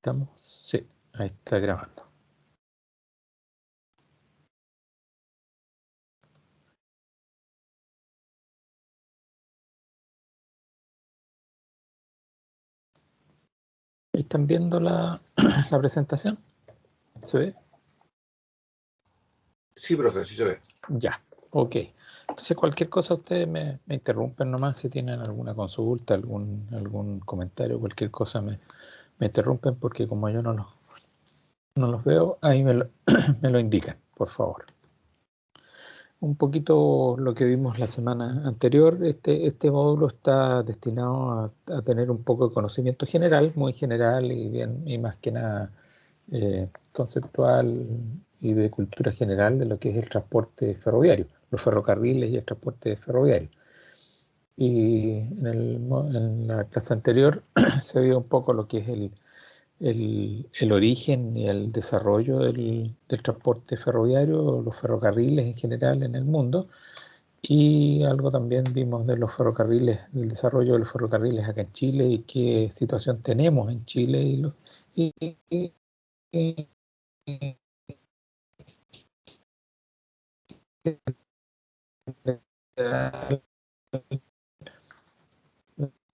¿Estamos? Sí, ahí está grabando. ¿Están viendo la presentación? ¿Se ve? Sí, profe, sí se ve. Ya, ok. Entonces cualquier cosa ustedes me interrumpen nomás si tienen alguna consulta, algún comentario, cualquier cosa me interrumpen porque como yo no los veo, ahí me lo indican, por favor. Un poquito lo que vimos la semana anterior, este módulo está destinado a tener un poco de conocimiento general, muy general y más que nada conceptual y de cultura general de lo que es el transporte ferroviario, los ferrocarriles y el transporte ferroviario. Y en la clase anterior se vio un poco lo que es el origen y el desarrollo del transporte ferroviario, los ferrocarriles en general en el mundo, y algo también vimos de los ferrocarriles, del desarrollo de los ferrocarriles acá en Chile y qué situación tenemos en Chile y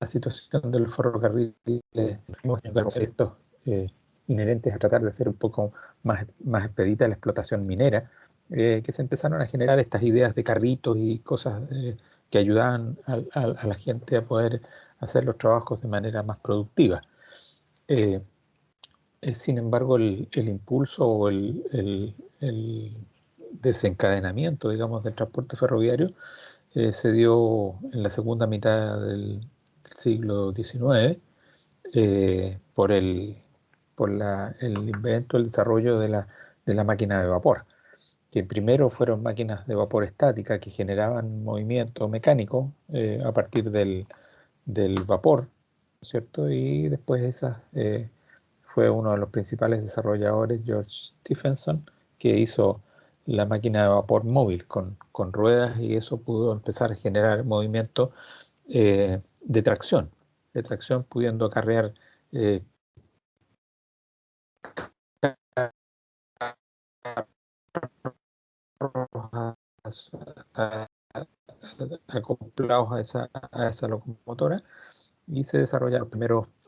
la situación de los ferrocarriles, conceptos inherentes a tratar de hacer un poco más expedita la explotación minera, que se empezaron a generar estas ideas de carritos y cosas que ayudaban a la gente a poder hacer los trabajos de manera más productiva. Sin embargo, el impulso o el desencadenamiento, digamos, del transporte ferroviario se dio en la segunda mitad del siglo XIX por el invento, el desarrollo de la máquina de vapor, que primero fueron máquinas de vapor estática que generaban movimiento mecánico a partir del vapor, ¿cierto? Y después fue uno de los principales desarrolladores, George Stephenson, que hizo la máquina de vapor móvil con ruedas y eso pudo empezar a generar movimiento de tracción pudiendo acarrear a- acoplados a esa locomotora y se desarrollaron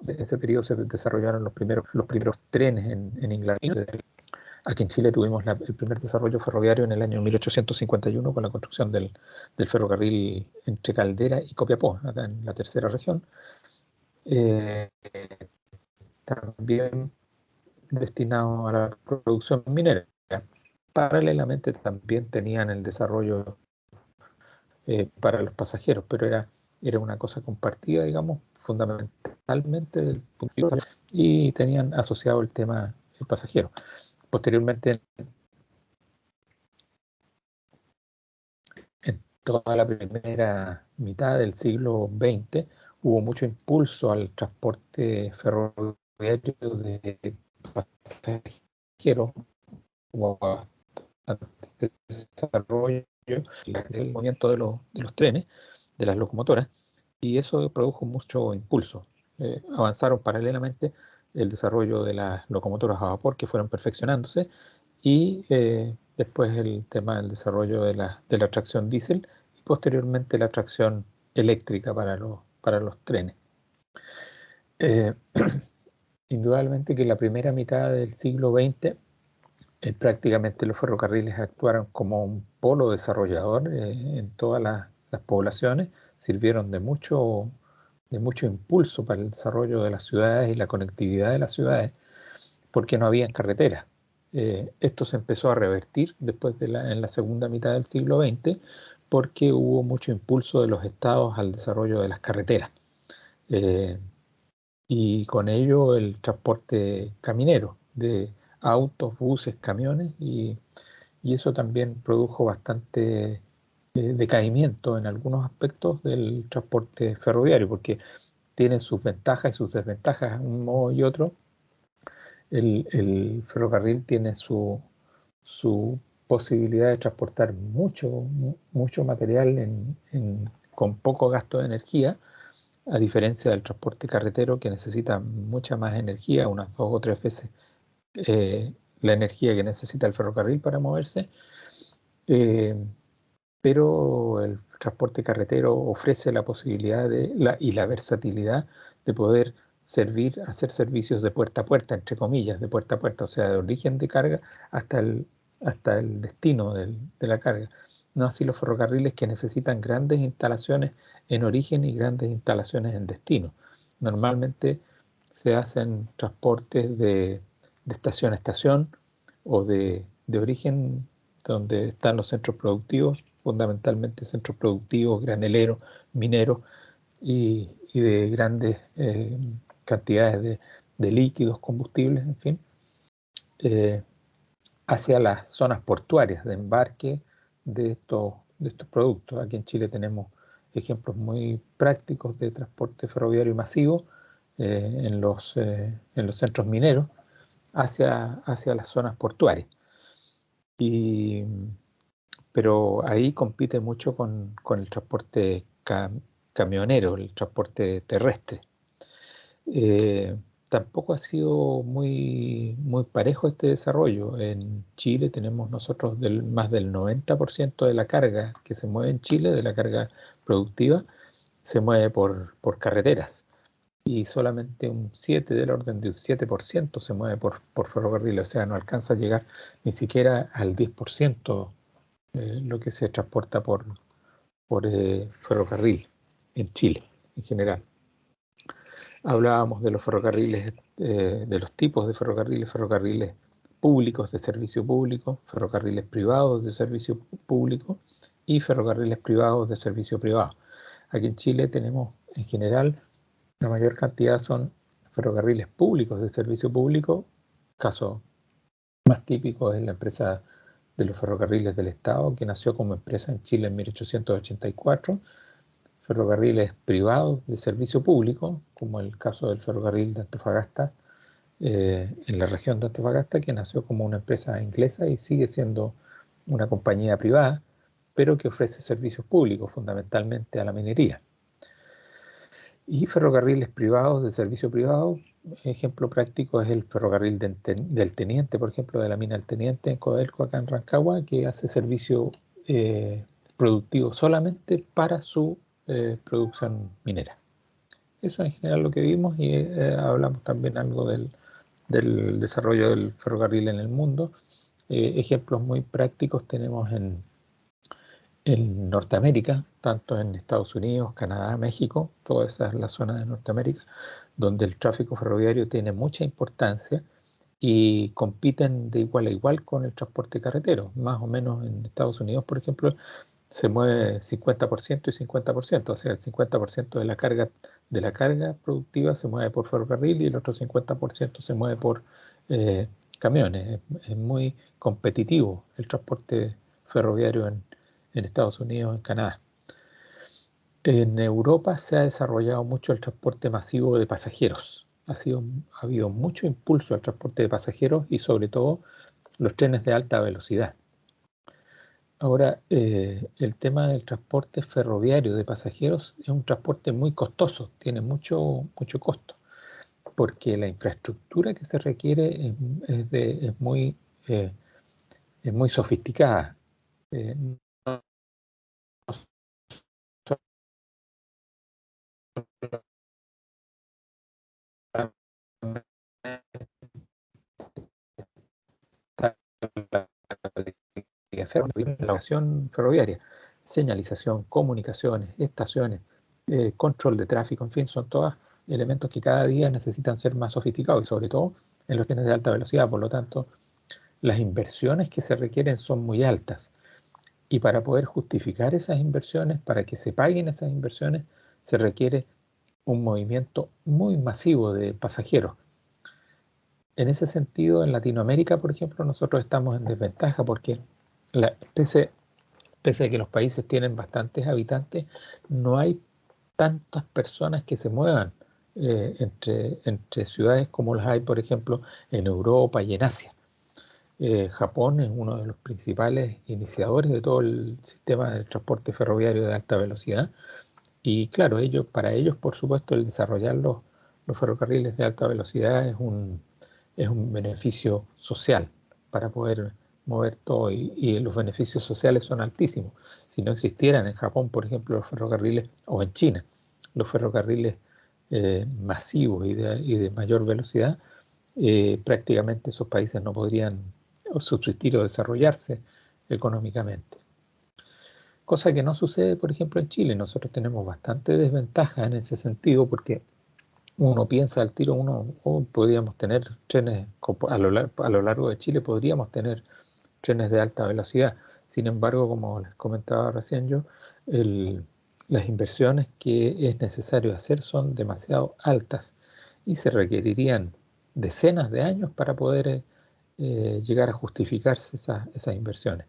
en ese periodo se desarrollaron los primeros trenes en Inglaterra. Aquí en Chile tuvimos el primer desarrollo ferroviario en el año 1851 con la construcción del ferrocarril entre Caldera y Copiapó, acá en la tercera región. Eh, También destinado a la producción minera. Paralelamente también tenían el desarrollo para los pasajeros, pero era una cosa compartida, digamos, fundamentalmente del punto de vista, y tenían asociado el tema pasajero. Posteriormente, en toda la primera mitad del siglo XX, hubo mucho impulso al transporte ferroviario de pasajeros, como bastante desarrollo del movimiento de los trenes, de las locomotoras, y eso produjo mucho impulso. Avanzaron paralelamente el desarrollo de las locomotoras a vapor que fueron perfeccionándose y después el tema del desarrollo de la tracción diésel y posteriormente la tracción eléctrica para los trenes. Eh, Indudablemente que la primera mitad del siglo XX prácticamente los ferrocarriles actuaron como un polo desarrollador en todas las poblaciones, sirvieron de mucho impulso para el desarrollo de las ciudades y la conectividad de las ciudades, porque no había carreteras. Esto se empezó a revertir después en la segunda mitad del siglo XX, porque hubo mucho impulso de los estados al desarrollo de las carreteras. Eh, y con ello el transporte caminero de autos, buses, camiones y eso también produjo bastante decaimiento en algunos aspectos del transporte ferroviario, porque tiene sus ventajas y sus desventajas, de un modo y otro. El ferrocarril tiene su posibilidad de transportar mucho material con poco gasto de energía, a diferencia del transporte carretero que necesita mucha más energía, unas 2 o 3 veces la energía que necesita el ferrocarril para moverse, eh, pero el transporte carretero ofrece la posibilidad y la versatilidad de poder hacer servicios de puerta a puerta, entre comillas, de puerta a puerta, o sea, de origen de carga hasta hasta el destino de la carga. No así los ferrocarriles que necesitan grandes instalaciones en origen y grandes instalaciones en destino. Normalmente se hacen transportes de estación a estación o de origen donde están los centros productivos, fundamentalmente centros productivos, graneleros, mineros y de grandes cantidades de líquidos, combustibles, en fin, eh, hacia las zonas portuarias de embarque de estos productos. Aquí en Chile tenemos ejemplos muy prácticos de transporte ferroviario masivo en los centros mineros hacia las zonas portuarias. Y, pero ahí compite mucho con el transporte camionero, el transporte terrestre. Eh, Tampoco ha sido muy parejo este desarrollo. En Chile tenemos nosotros más del 90% de la carga que se mueve en Chile, de la carga productiva, se mueve por carreteras y solamente un 7, del orden de un 7% se mueve por ferrocarril, o sea, no alcanza a llegar ni siquiera al 10% lo que se transporta por ferrocarril en Chile en general. Hablábamos de los ferrocarriles, de los tipos de ferrocarriles, ferrocarriles públicos de servicio público, ferrocarriles privados de servicio público y ferrocarriles privados de servicio privado. Aquí en Chile tenemos en general la mayor cantidad son ferrocarriles públicos de servicio público. Caso más típico es la empresa de los ferrocarriles del Estado, que nació como empresa en Chile en 1884. Ferrocarriles privados de servicio público, como el caso del ferrocarril de Antofagasta, en la región de Antofagasta, que nació como una empresa inglesa y sigue siendo una compañía privada, pero que ofrece servicios públicos, fundamentalmente a la minería. Y ferrocarriles privados de servicio privado, ejemplo práctico es el ferrocarril del Teniente, por ejemplo, de la mina del Teniente en Codelco, acá en Rancagua, que hace servicio productivo solamente para su producción minera. Eso en general lo que vimos y hablamos también algo del desarrollo del ferrocarril en el mundo. Ejemplos muy prácticos tenemos en Norteamérica, tanto en Estados Unidos, Canadá, México, toda esa es la zona de Norteamérica, donde el tráfico ferroviario tiene mucha importancia y compiten de igual a igual con el transporte carretero. Más o menos en Estados Unidos, por ejemplo, se mueve 50% y 50%, o sea, el 50% de la carga productiva se mueve por ferrocarril y el otro 50% se mueve por camiones. Es muy competitivo el transporte ferroviario en Estados Unidos, en Canadá. En Europa se ha desarrollado mucho el transporte masivo de pasajeros. Ha habido mucho impulso al transporte de pasajeros y sobre todo los trenes de alta velocidad. Ahora, el tema del transporte ferroviario de pasajeros es un transporte muy costoso, tiene mucho costo, porque la infraestructura que se requiere eh, es muy sofisticada. No solamente la navegación ferroviaria, señalización, comunicaciones, estaciones, control de tráfico, en fin, son todos elementos que cada día necesitan ser más sofisticados y sobre todo en los trenes de alta velocidad. Por lo tanto, las inversiones que se requieren son muy altas y para poder justificar esas inversiones, para que se paguen esas inversiones, se requiere un movimiento muy masivo de pasajeros. En ese sentido, en Latinoamérica, por ejemplo, nosotros estamos en desventaja porque pese a que los países tienen bastantes habitantes, no hay tantas personas que se muevan entre ciudades como las hay, por ejemplo, en Europa y en Asia. Japón es uno de los principales iniciadores de todo el sistema de transporte ferroviario de alta velocidad Y claro, para ellos, por supuesto, el desarrollar los ferrocarriles de alta velocidad es un beneficio social para poder mover todo y los beneficios sociales son altísimos. Si no existieran en Japón, por ejemplo, los ferrocarriles, o en China, los ferrocarriles masivos y de mayor velocidad, prácticamente esos países no podrían subsistir o desarrollarse económicamente. Cosa que no sucede, por ejemplo, en Chile. Nosotros tenemos bastante desventaja en ese sentido porque uno piensa al tiro, podríamos tener trenes a lo largo de Chile, podríamos tener trenes de alta velocidad. Sin embargo, como les comentaba recién yo, el- las inversiones que es necesario hacer son demasiado altas y se requerirían decenas de años para poder llegar a justificarse esas inversiones.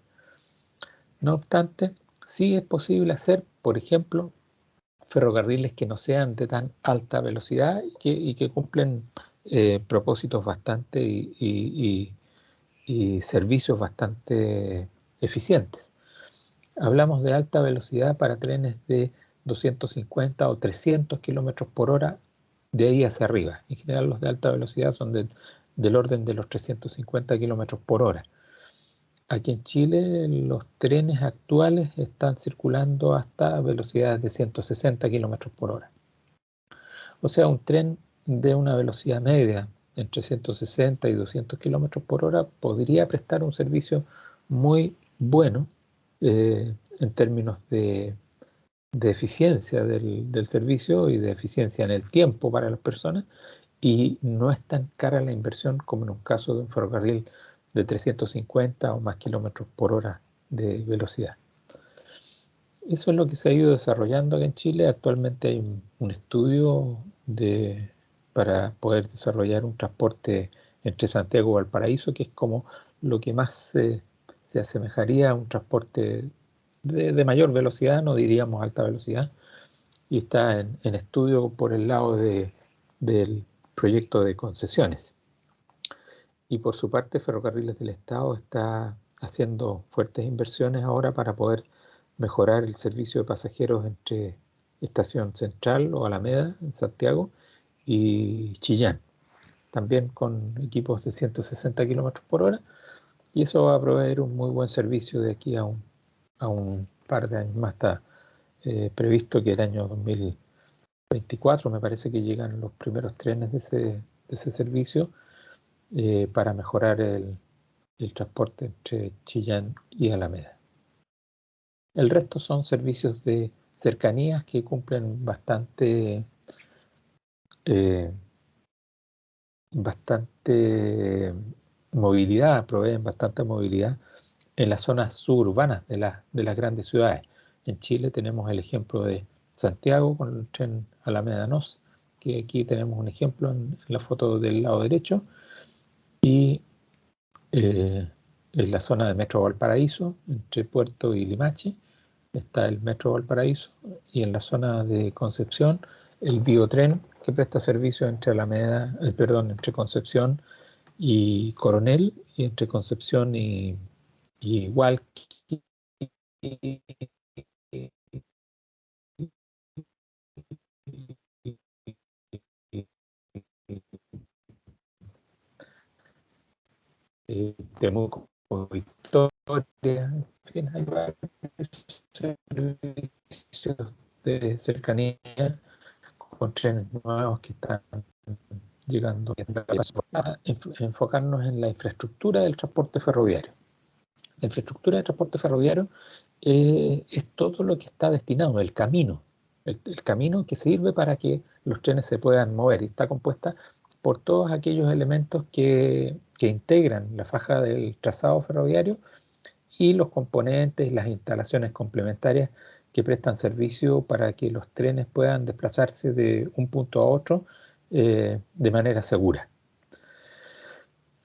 No obstante, sí es posible hacer, por ejemplo, ferrocarriles que no sean de tan alta velocidad y que cumplen propósitos bastante y servicios bastante eficientes. Hablamos de alta velocidad para trenes de 250 o 300 kilómetros por hora de ahí hacia arriba. En general los de alta velocidad son del orden de los 350 kilómetros por hora. Aquí en Chile los trenes actuales están circulando hasta velocidades de 160 kilómetros por hora. O sea, un tren de una velocidad media entre 160 y 200 kilómetros por hora podría prestar un servicio muy bueno en términos de eficiencia del servicio y de eficiencia en el tiempo para las personas, y no es tan cara la inversión como en un caso de un ferrocarril de 350 o más kilómetros por hora de velocidad. Eso es lo que se ha ido desarrollando acá en Chile. Actualmente hay un estudio para poder desarrollar un transporte entre Santiago y Valparaíso, que es como lo que más se asemejaría a un transporte de mayor velocidad, no diríamos alta velocidad, y está en estudio por el lado del proyecto de concesiones. Y por su parte, Ferrocarriles del Estado está haciendo fuertes inversiones ahora para poder mejorar el servicio de pasajeros entre Estación Central o Alameda en Santiago y Chillán, también con equipos de 160 kilómetros por hora, y eso va a proveer un muy buen servicio de aquí a un par de años más. Está previsto que el año 2024 me parece que llegan los primeros trenes de ese servicio para mejorar el transporte entre Chillán y Alameda. El resto son servicios de cercanías que cumplen eh, bastante movilidad, proveen bastante movilidad en las zonas suburbanas de las grandes ciudades. En Chile tenemos el ejemplo de Santiago con el tren Alameda-Nos, que aquí tenemos un ejemplo en la foto del lado derecho, y en la zona de Metro Valparaíso, entre Puerto y Limache, está el Metro Valparaíso, y en la zona de Concepción, el Biotren, que presta servicio entre entre Concepción y Coronel, y entre Concepción y Hualqui, Temuco, Victoria, en fin, hay varios servicios de cercanía con trenes nuevos que están llegando a enfocarnos en la infraestructura del transporte ferroviario. La infraestructura del transporte ferroviario es todo lo que está destinado, el camino, el camino que sirve para que los trenes se puedan mover, y está compuesta por todos aquellos elementos que integran la faja del trazado ferroviario y los componentes y las instalaciones complementarias que prestan servicio para que los trenes puedan desplazarse de un punto a otro de manera segura.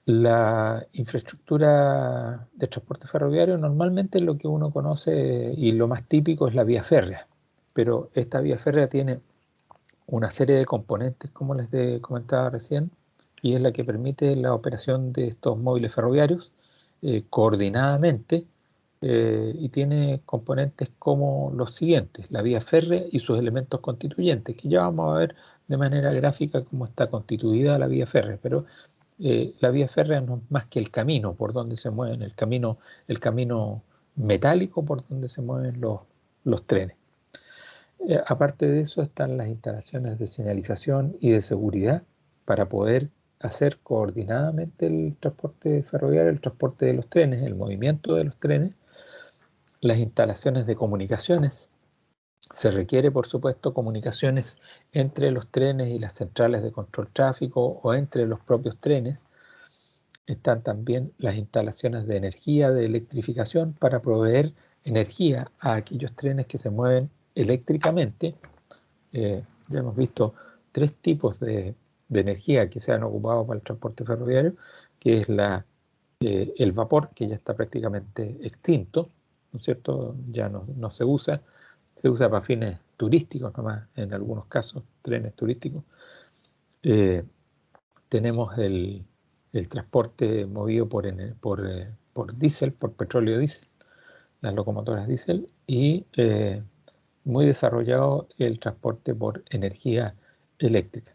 La infraestructura de transporte ferroviario normalmente lo que uno conoce y lo más típico es la vía férrea, pero esta vía férrea tiene una serie de componentes, como comentaba recién, y es la que permite la operación de estos móviles ferroviarios coordinadamente y tiene componentes como los siguientes: la vía férrea y sus elementos constituyentes, que ya vamos a ver de manera gráfica cómo está constituida la vía férrea, pero la vía férrea no es más que el camino por donde se mueven, el camino metálico por donde se mueven los trenes. Aparte de eso están las instalaciones de señalización y de seguridad para poder hacer coordinadamente el transporte ferroviario, el transporte de los trenes, el movimiento de los trenes, las instalaciones de comunicaciones. Se requiere, por supuesto, comunicaciones entre los trenes y las centrales de control tráfico o entre los propios trenes. Están también las instalaciones de energía, de electrificación, para proveer energía a aquellos trenes que se mueven eléctricamente. Ya hemos visto tres tipos de energía que se han ocupado para el transporte ferroviario, que es el vapor, que ya está prácticamente extinto, ¿no es cierto? Ya no se usa para fines turísticos nomás, en algunos casos, trenes turísticos. Tenemos el transporte movido por diésel, por petróleo diésel, las locomotoras diésel, y muy desarrollado el transporte por energía eléctrica.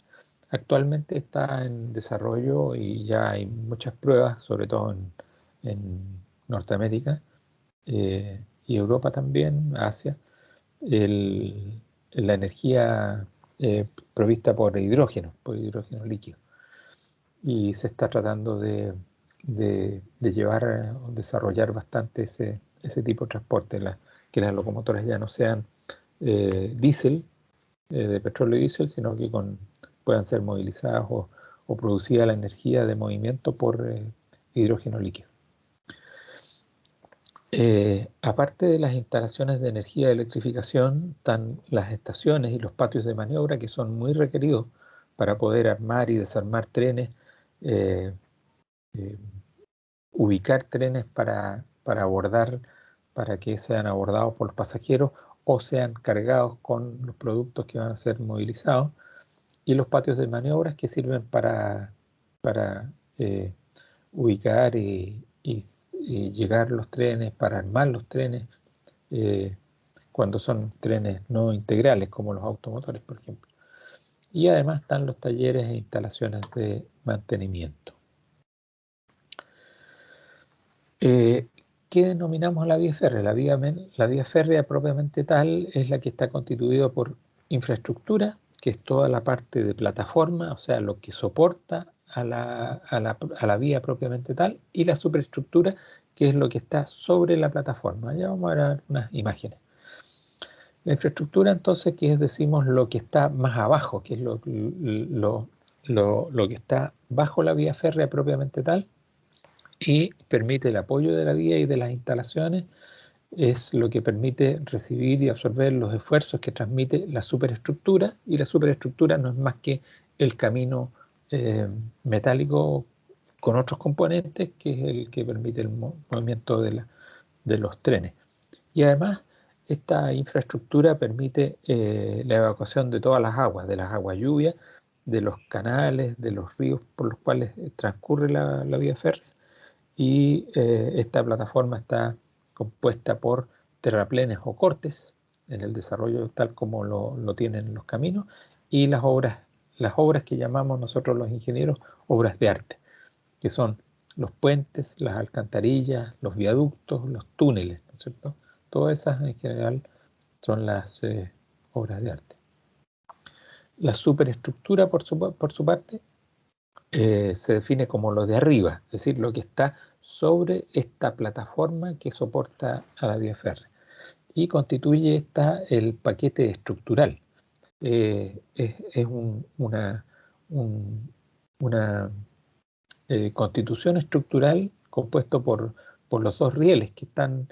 Actualmente está en desarrollo y ya hay muchas pruebas, sobre todo en Norteamérica y Europa también, Asia, la energía provista por hidrógeno líquido. Y se está tratando de llevar o desarrollar bastante ese tipo de transporte, que las locomotoras ya no sean diésel, de petróleo y diésel, sino que puedan ser movilizadas o producida la energía de movimiento por hidrógeno líquido. Aparte de las instalaciones de energía de electrificación, están las estaciones y los patios de maniobra, que son muy requeridos para poder armar y desarmar trenes, eh, eh, ubicar trenes para abordar, para que sean abordados por los pasajeros o sean cargados con los productos que van a ser movilizados, y los patios de maniobras, que sirven para ubicar y llegar los trenes, para armar los trenes, eh, cuando son trenes no integrales, como los automotores, por ejemplo. Y además están los talleres e instalaciones de mantenimiento. ¿Qué denominamos la vía férrea? La vía férrea propiamente tal es la que está constituida por infraestructura, que es toda la parte de plataforma, o sea, lo que soporta a la vía propiamente tal, y la superestructura, que es lo que está sobre la plataforma. Ya vamos a ver unas imágenes. La infraestructura, entonces, que es, decimos, lo que está más abajo, que es lo que está bajo la vía férrea propiamente tal, y permite el apoyo de la vía y de las instalaciones, es lo que permite recibir y absorber los esfuerzos que transmite la superestructura, y la superestructura no es más que el camino metálico con otros componentes, que es el que permite el movimiento de los trenes. Y además, esta infraestructura permite la evacuación de todas las aguas lluvias, de los canales, de los ríos por los cuales transcurre la vía férrea, y esta plataforma está compuesta por terraplenes o cortes en el desarrollo tal como lo tienen los caminos, y las obras que llamamos nosotros los ingenieros obras de arte, que son los puentes, las alcantarillas, los viaductos, los túneles, ¿no es cierto? Todas esas en general son las obras de arte. La superestructura, por su parte, se define como lo de arriba, es decir, lo que está sobre esta plataforma que soporta a la vía férrea, y constituye el paquete estructural. Es una constitución estructural compuesto por los dos rieles que están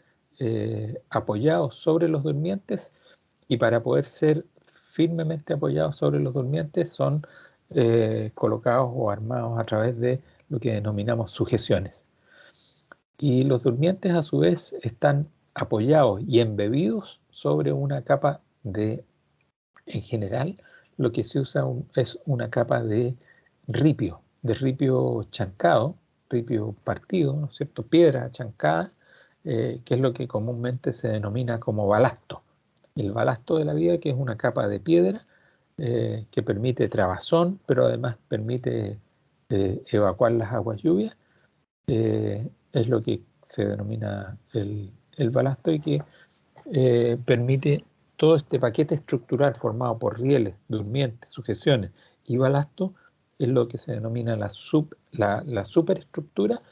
apoyados sobre los durmientes, y para poder ser firmemente apoyados sobre los durmientes son colocados o armados a través de lo que denominamos sujeciones. Y los durmientes, a su vez, están apoyados y embebidos sobre una capa en general, lo que se usa es una capa de ripio chancado, ripio partido, ¿no es cierto? Piedra chancada, que es lo que comúnmente se denomina como balasto. El balasto de la vía, que es una capa de piedra que permite trabazón, pero además permite evacuar las aguas lluvias, es lo que se denomina el balasto y que permite todo este paquete estructural formado por rieles, durmientes, sujeciones y balasto, es lo que se denomina la superestructura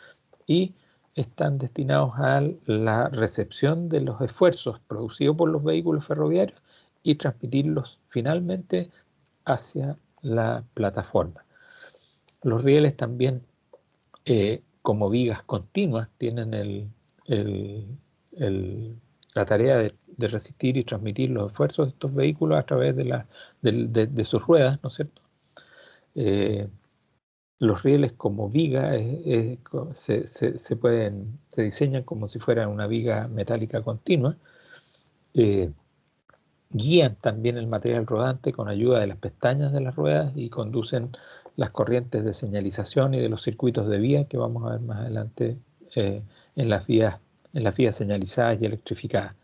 y están destinados a la recepción de los esfuerzos producidos por los vehículos ferroviarios y transmitirlos finalmente hacia la plataforma. Los rieles también, como vigas continuas, tienen la tarea de resistir y transmitir los esfuerzos de estos vehículos a través de sus ruedas, ¿no es cierto? Los rieles como viga se diseñan como si fueran una viga metálica continua. Guían también el material rodante con ayuda de las pestañas de las ruedas y conducen las corrientes de señalización y de los circuitos de vía que vamos a ver más adelante en las vías señalizadas y electrificadas.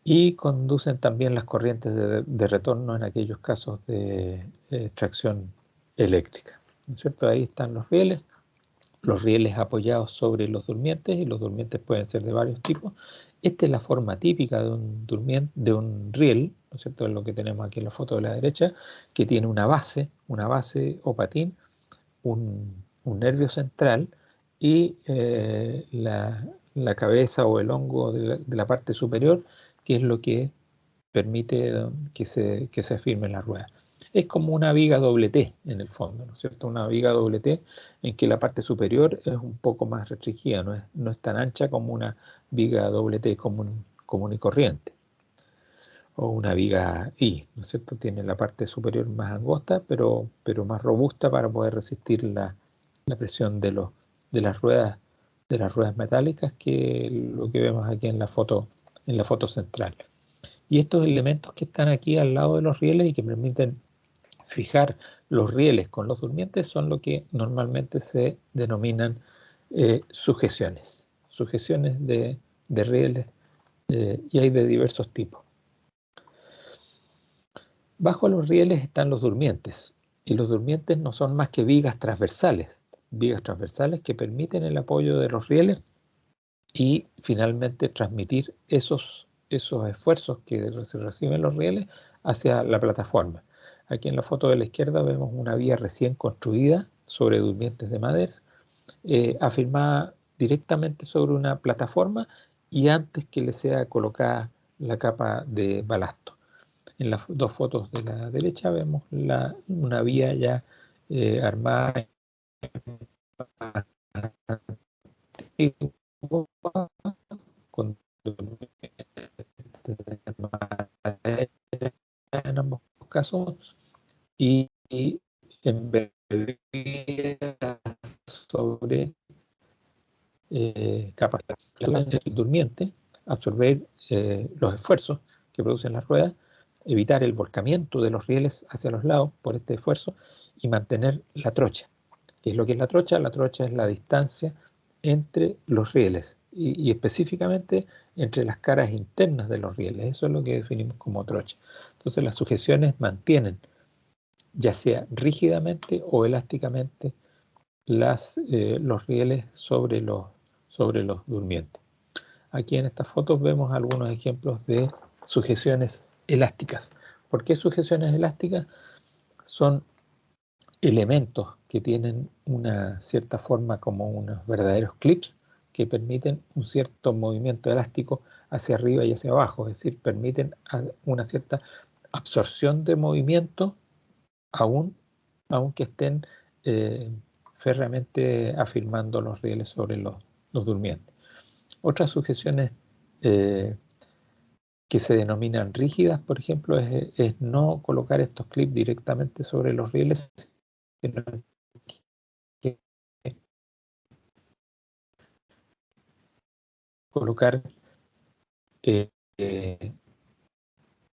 Y conducen también las corrientes de retorno en aquellos casos de tracción eléctrica, ¿no es cierto? Ahí están los rieles apoyados sobre los durmientes, y los durmientes pueden ser de varios tipos. Esta es la forma típica de un riel, ¿no es cierto? Es lo que tenemos aquí en la foto de la derecha, que tiene una base o patín, un nervio central y la cabeza o el hongo de la parte superior, que es lo que permite que se afirme la rueda. Es como una viga doble T en el fondo, ¿no es cierto? Una viga doble T en que la parte superior es un poco más restringida, no es tan ancha como una viga doble T común y corriente. O una viga I, ¿no es cierto? Tiene la parte superior más angosta, pero más robusta para poder resistir la presión de las ruedas metálicas, que lo que vemos aquí en la foto central. Y estos elementos que están aquí al lado de los rieles y que permiten fijar los rieles con los durmientes son lo que normalmente se denominan sujeciones de rieles, y hay de diversos tipos. Bajo los rieles están los durmientes, y los durmientes no son más que vigas transversales que permiten el apoyo de los rieles y finalmente transmitir esos esfuerzos que se reciben los rieles hacia la plataforma. Aquí en la foto de la izquierda vemos una vía recién construida sobre durmientes de madera, afirmada directamente sobre una plataforma y antes que le sea colocada la capa de balasto. En las dos fotos de la derecha vemos una vía ya armada con en ambos casos y embebida sobre capas del durmiente, absorber los esfuerzos que producen las ruedas, evitar el volcamiento de los rieles hacia los lados por este esfuerzo y mantener la trocha. ¿Qué es lo que es la trocha? La trocha es la distancia entre los rieles y específicamente entre las caras internas de los rieles. Eso es lo que definimos como trocha. Entonces las sujeciones mantienen, ya sea rígidamente o elásticamente, los rieles sobre los durmientes. Aquí en estas fotos vemos algunos ejemplos de sujeciones elásticas. ¿Por qué sujeciones elásticas? Son elementos que tienen una cierta forma como unos verdaderos clips que permiten un cierto movimiento elástico hacia arriba y hacia abajo, es decir, permiten una cierta absorción de movimiento aunque estén férreamente afirmando los rieles sobre los durmientes. Otras sujeciones que se denominan rígidas, por ejemplo, es no colocar estos clips directamente sobre los rieles, sino que colocar eh, eh,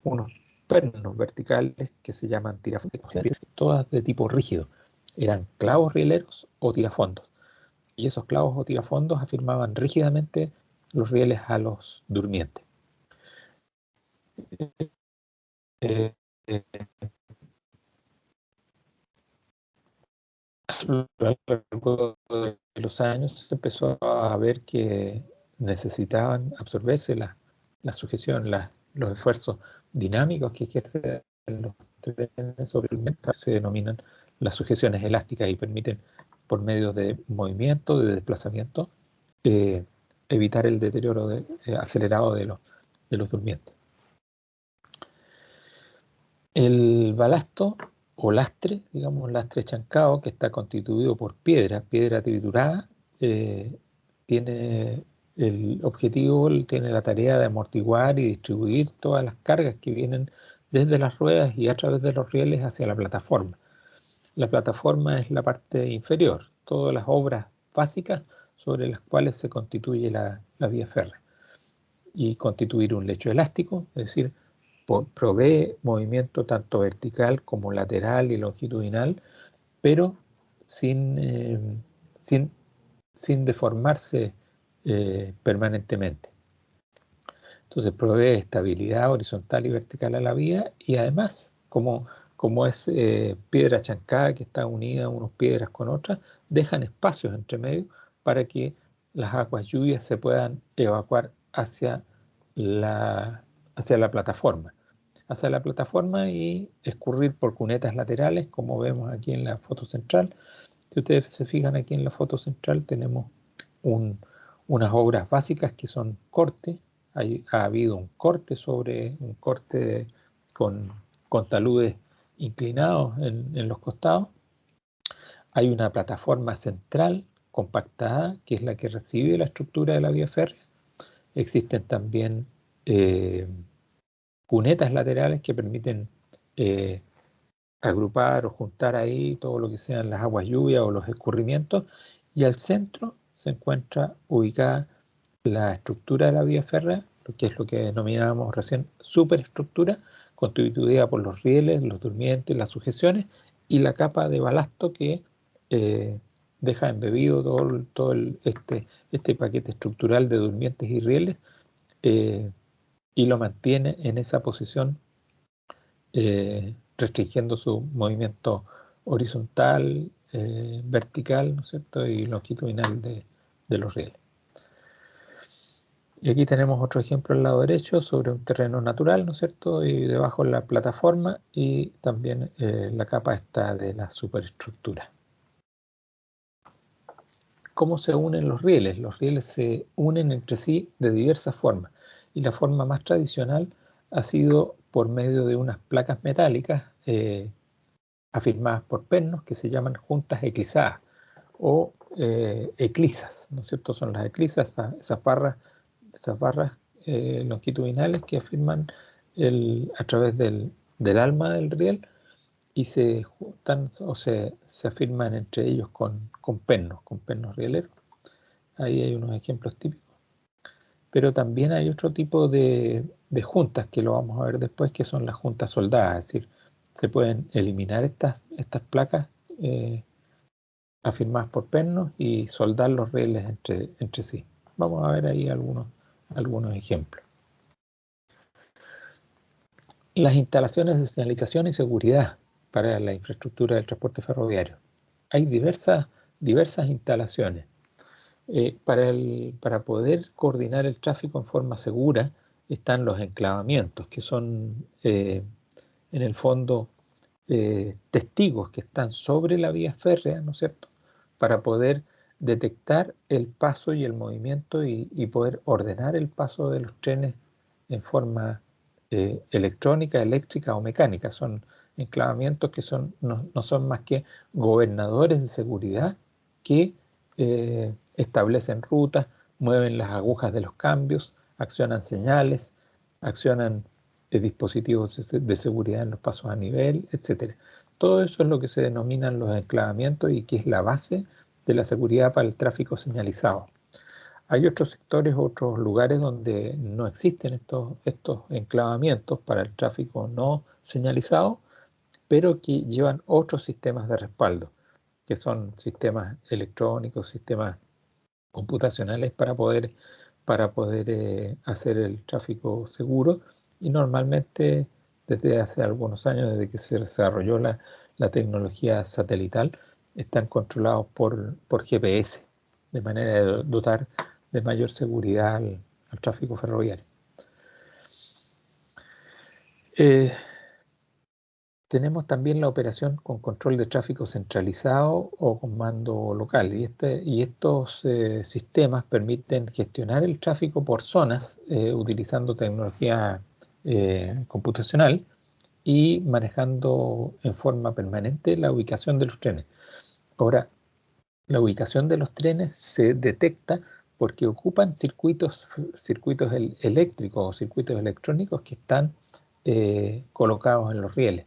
unos pernos verticales que se llaman tirafondos, todas de tipo rígido. Eran clavos rieleros o tirafondos. Y esos clavos o tirafondos afirmaban rígidamente los rieles a los durmientes. Eh, eh, a lo largo de los años se empezó a ver que necesitaban absorberse la sujeción, los esfuerzos dinámicos que ejercen los trenes sobre el metal, se denominan las sujeciones elásticas y permiten, por medio de movimiento, de desplazamiento, eh, evitar el deterioro acelerado de los durmientes. El balasto o lastre, digamos lastre chancado, que está constituido por piedra triturada, tiene el objetivo, tiene la tarea de amortiguar y distribuir todas las cargas que vienen desde las ruedas y a través de los rieles hacia la plataforma. La plataforma es la parte inferior, todas las obras básicas sobre las cuales se constituye la vía férrea. Y constituir un lecho elástico, es decir, provee movimiento tanto vertical como lateral y longitudinal, pero sin, sin, sin deformarse permanentemente. Entonces provee estabilidad horizontal y vertical a la vía y además, como es piedra chancada que está unida unas piedras con otras, dejan espacios entre medio para que las aguas lluvias se puedan evacuar hacia la plataforma. Hacia la plataforma y escurrir por cunetas laterales, como vemos aquí en la foto central. Si ustedes se fijan aquí en la foto central, tenemos unas obras básicas que son cortes. Ha habido un corte con taludes inclinados en los costados. Hay una plataforma central compactada, que es la que recibe la estructura de la vía férrea. Existen también cunetas laterales que permiten agrupar o juntar ahí todo lo que sean las aguas lluvias o los escurrimientos, y al centro se encuentra ubicada la estructura de la vía férrea, que es lo que denominábamos recién superestructura, constituida por los rieles, los durmientes, las sujeciones y la capa de balasto que eh, deja embebido este paquete estructural de durmientes y rieles, y lo mantiene en esa posición, restringiendo su movimiento horizontal, vertical, ¿no es cierto?, y longitudinal de los rieles. Y aquí tenemos otro ejemplo al lado derecho sobre un terreno natural, ¿no es cierto?, y debajo la plataforma y también la capa está de la superestructura. ¿Cómo se unen los rieles? Los rieles se unen entre sí de diversas formas y la forma más tradicional ha sido por medio de unas placas metálicas afirmadas por pernos que se llaman juntas eclisadas o eclisas, ¿no es cierto? Son las eclisas, esas barras longitudinales que afirman a través del alma del riel y se juntan o se afirman entre ellos con pernos rieleros. Ahí hay unos ejemplos típicos. Pero también hay otro tipo de juntas que lo vamos a ver después, que son las juntas soldadas, es decir, se pueden eliminar estas placas afirmadas por pernos y soldar los rieles entre sí. Vamos a ver ahí algunos ejemplos. Las instalaciones de señalización y seguridad para la infraestructura del transporte ferroviario. Hay diversas instalaciones. Para poder coordinar el tráfico en forma segura están los enclavamientos, que son en el fondo testigos que están sobre la vía férrea, ¿no es cierto?, para poder detectar el paso y el movimiento y poder ordenar el paso de los trenes en forma electrónica, eléctrica o mecánica. Son enclavamientos que no son más que gobernadores de seguridad que establecen rutas, mueven las agujas de los cambios, accionan señales, accionan dispositivos de seguridad en los pasos a nivel, etc. Todo eso es lo que se denominan los enclavamientos y que es la base de la seguridad para el tráfico señalizado. Hay otros sectores, otros lugares donde no existen estos enclavamientos para el tráfico no señalizado, pero que llevan otros sistemas de respaldo, que son sistemas electrónicos, sistemas computacionales para poder para poder hacer el tráfico seguro, y normalmente desde hace algunos años, desde que se desarrolló la tecnología satelital, están controlados por GPS, de manera de dotar de mayor seguridad al tráfico ferroviario. Tenemos también la operación con control de tráfico centralizado o con mando local, y estos sistemas permiten gestionar el tráfico por zonas utilizando tecnología computacional y manejando en forma permanente la ubicación de los trenes. Ahora, la ubicación de los trenes se detecta porque ocupan circuitos eléctricos o circuitos electrónicos que están colocados en los rieles.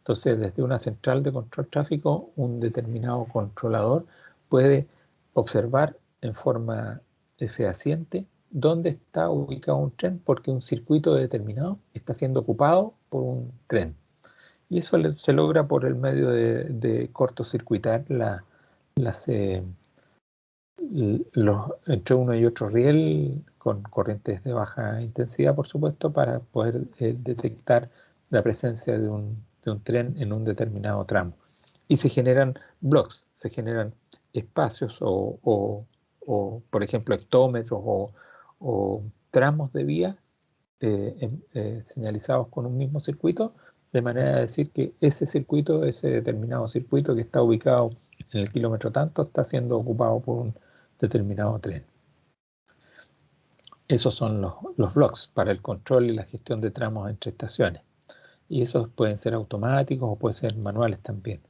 Entonces, desde una central de control tráfico, un determinado controlador puede observar en forma fehaciente dónde está ubicado un tren, porque un circuito determinado está siendo ocupado por un tren. Y eso se logra por el medio de cortocircuitar entre uno y otro riel con corrientes de baja intensidad, por supuesto, para poder detectar la presencia de un tren en un determinado tramo. Y se generan blocks, se generan espacios por ejemplo, hectómetros o tramos de vía señalizados con un mismo circuito, de manera de decir que ese determinado circuito que está ubicado en el kilómetro tanto, está siendo ocupado por un determinado tren. Esos son los blocks para el control y la gestión de tramos entre estaciones. Y esos pueden ser automáticos o pueden ser manuales también.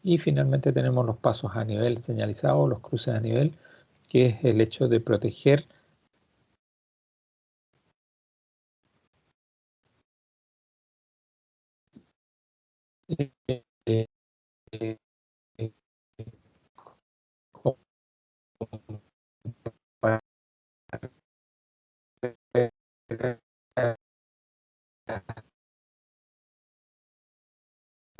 Y finalmente tenemos los pasos a nivel señalizados, los cruces a nivel, que es el hecho de proteger eh, eh,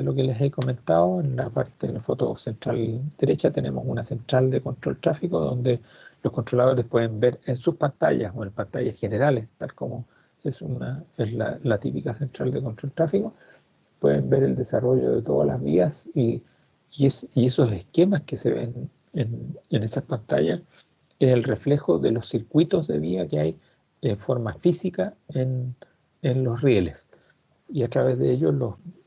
lo que les he comentado, en la parte de la foto central derecha tenemos una central de control tráfico donde los controladores pueden ver en sus pantallas o en pantallas generales, tal como es la típica central de control tráfico, pueden ver el desarrollo de todas las vías y esos esquemas que se ven en esas pantallas es el reflejo de los circuitos de vía que hay en forma física en los rieles. Y a través de ellos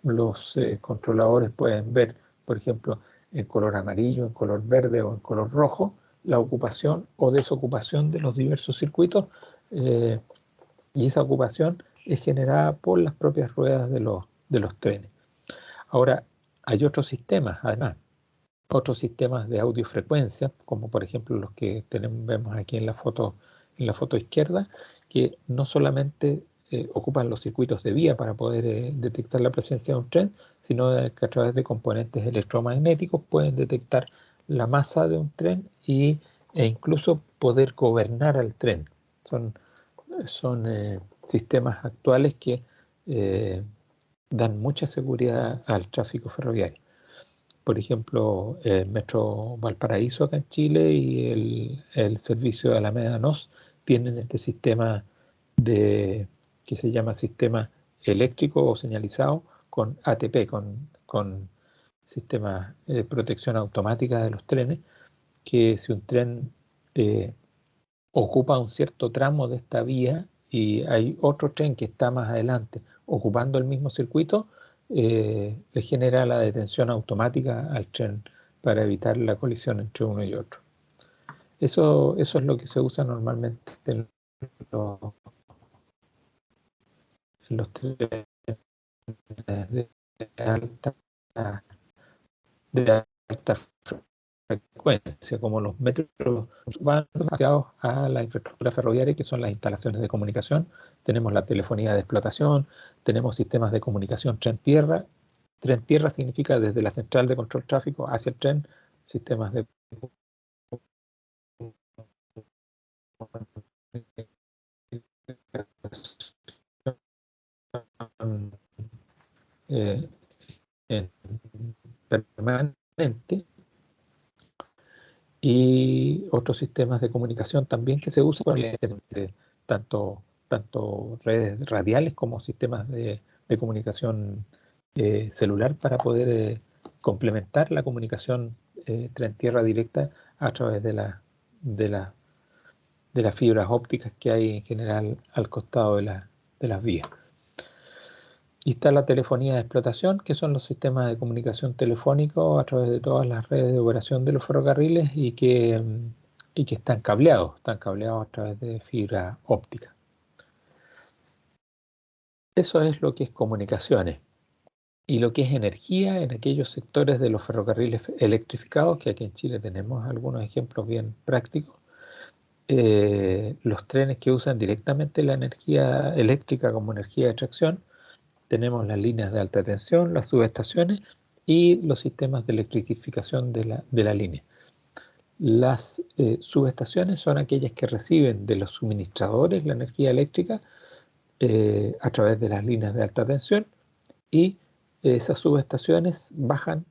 los controladores pueden ver, por ejemplo, en color amarillo, en color verde o en color rojo, la ocupación o desocupación de los diversos circuitos, eh, y esa ocupación es generada por las propias ruedas de los trenes. Ahora, hay otros sistemas, además, otros sistemas de audiofrecuencia, como por ejemplo los que vemos aquí en la foto izquierda, que no solamente ocupan los circuitos de vía para poder detectar la presencia de un tren, sino que a través de componentes electromagnéticos pueden detectar la masa de un tren e incluso poder gobernar al tren. Son sistemas actuales que eh, dan mucha seguridad al tráfico ferroviario. Por ejemplo, el Metro Valparaíso acá en Chile y el servicio de Alameda NOS tienen este sistema que se llama sistema eléctrico o señalizado con ATP, con sistema de protección automática de los trenes, que si un tren eh, ocupa un cierto tramo de esta vía y hay otro tren que está más adelante ocupando el mismo circuito, le genera la detención automática al tren para evitar la colisión entre uno y otro. Eso es lo que se usa normalmente los, en los trenes de alta, de alta frecuencia, como los metros van asociados a la infraestructura ferroviaria, que son las instalaciones de comunicación. Tenemos la telefonía de explotación, tenemos sistemas de comunicación tren-tierra. Tren-tierra significa desde la central de control tráfico hacia el tren, sistemas de eh, en permanente, y otros sistemas de comunicación también que se usan, tanto redes radiales como sistemas de comunicación celular para poder complementar la comunicación tren-tierra directa a través de, la- de las fibras ópticas que hay en general al costado de las vías. Y está la telefonía de explotación, que son los sistemas de comunicación telefónico a través de todas las redes de operación de los ferrocarriles y que están cableados a través de fibra óptica. Eso es lo que es comunicaciones. Y lo que es energía en aquellos sectores de los ferrocarriles electrificados, que aquí en Chile tenemos algunos ejemplos bien prácticos, los trenes que usan directamente la energía eléctrica como energía de tracción, tenemos las líneas de alta tensión, las subestaciones y los sistemas de electrificación de la línea. Las subestaciones son aquellas que reciben de los suministradores la energía eléctrica a través de las líneas de alta tensión y esas subestaciones bajan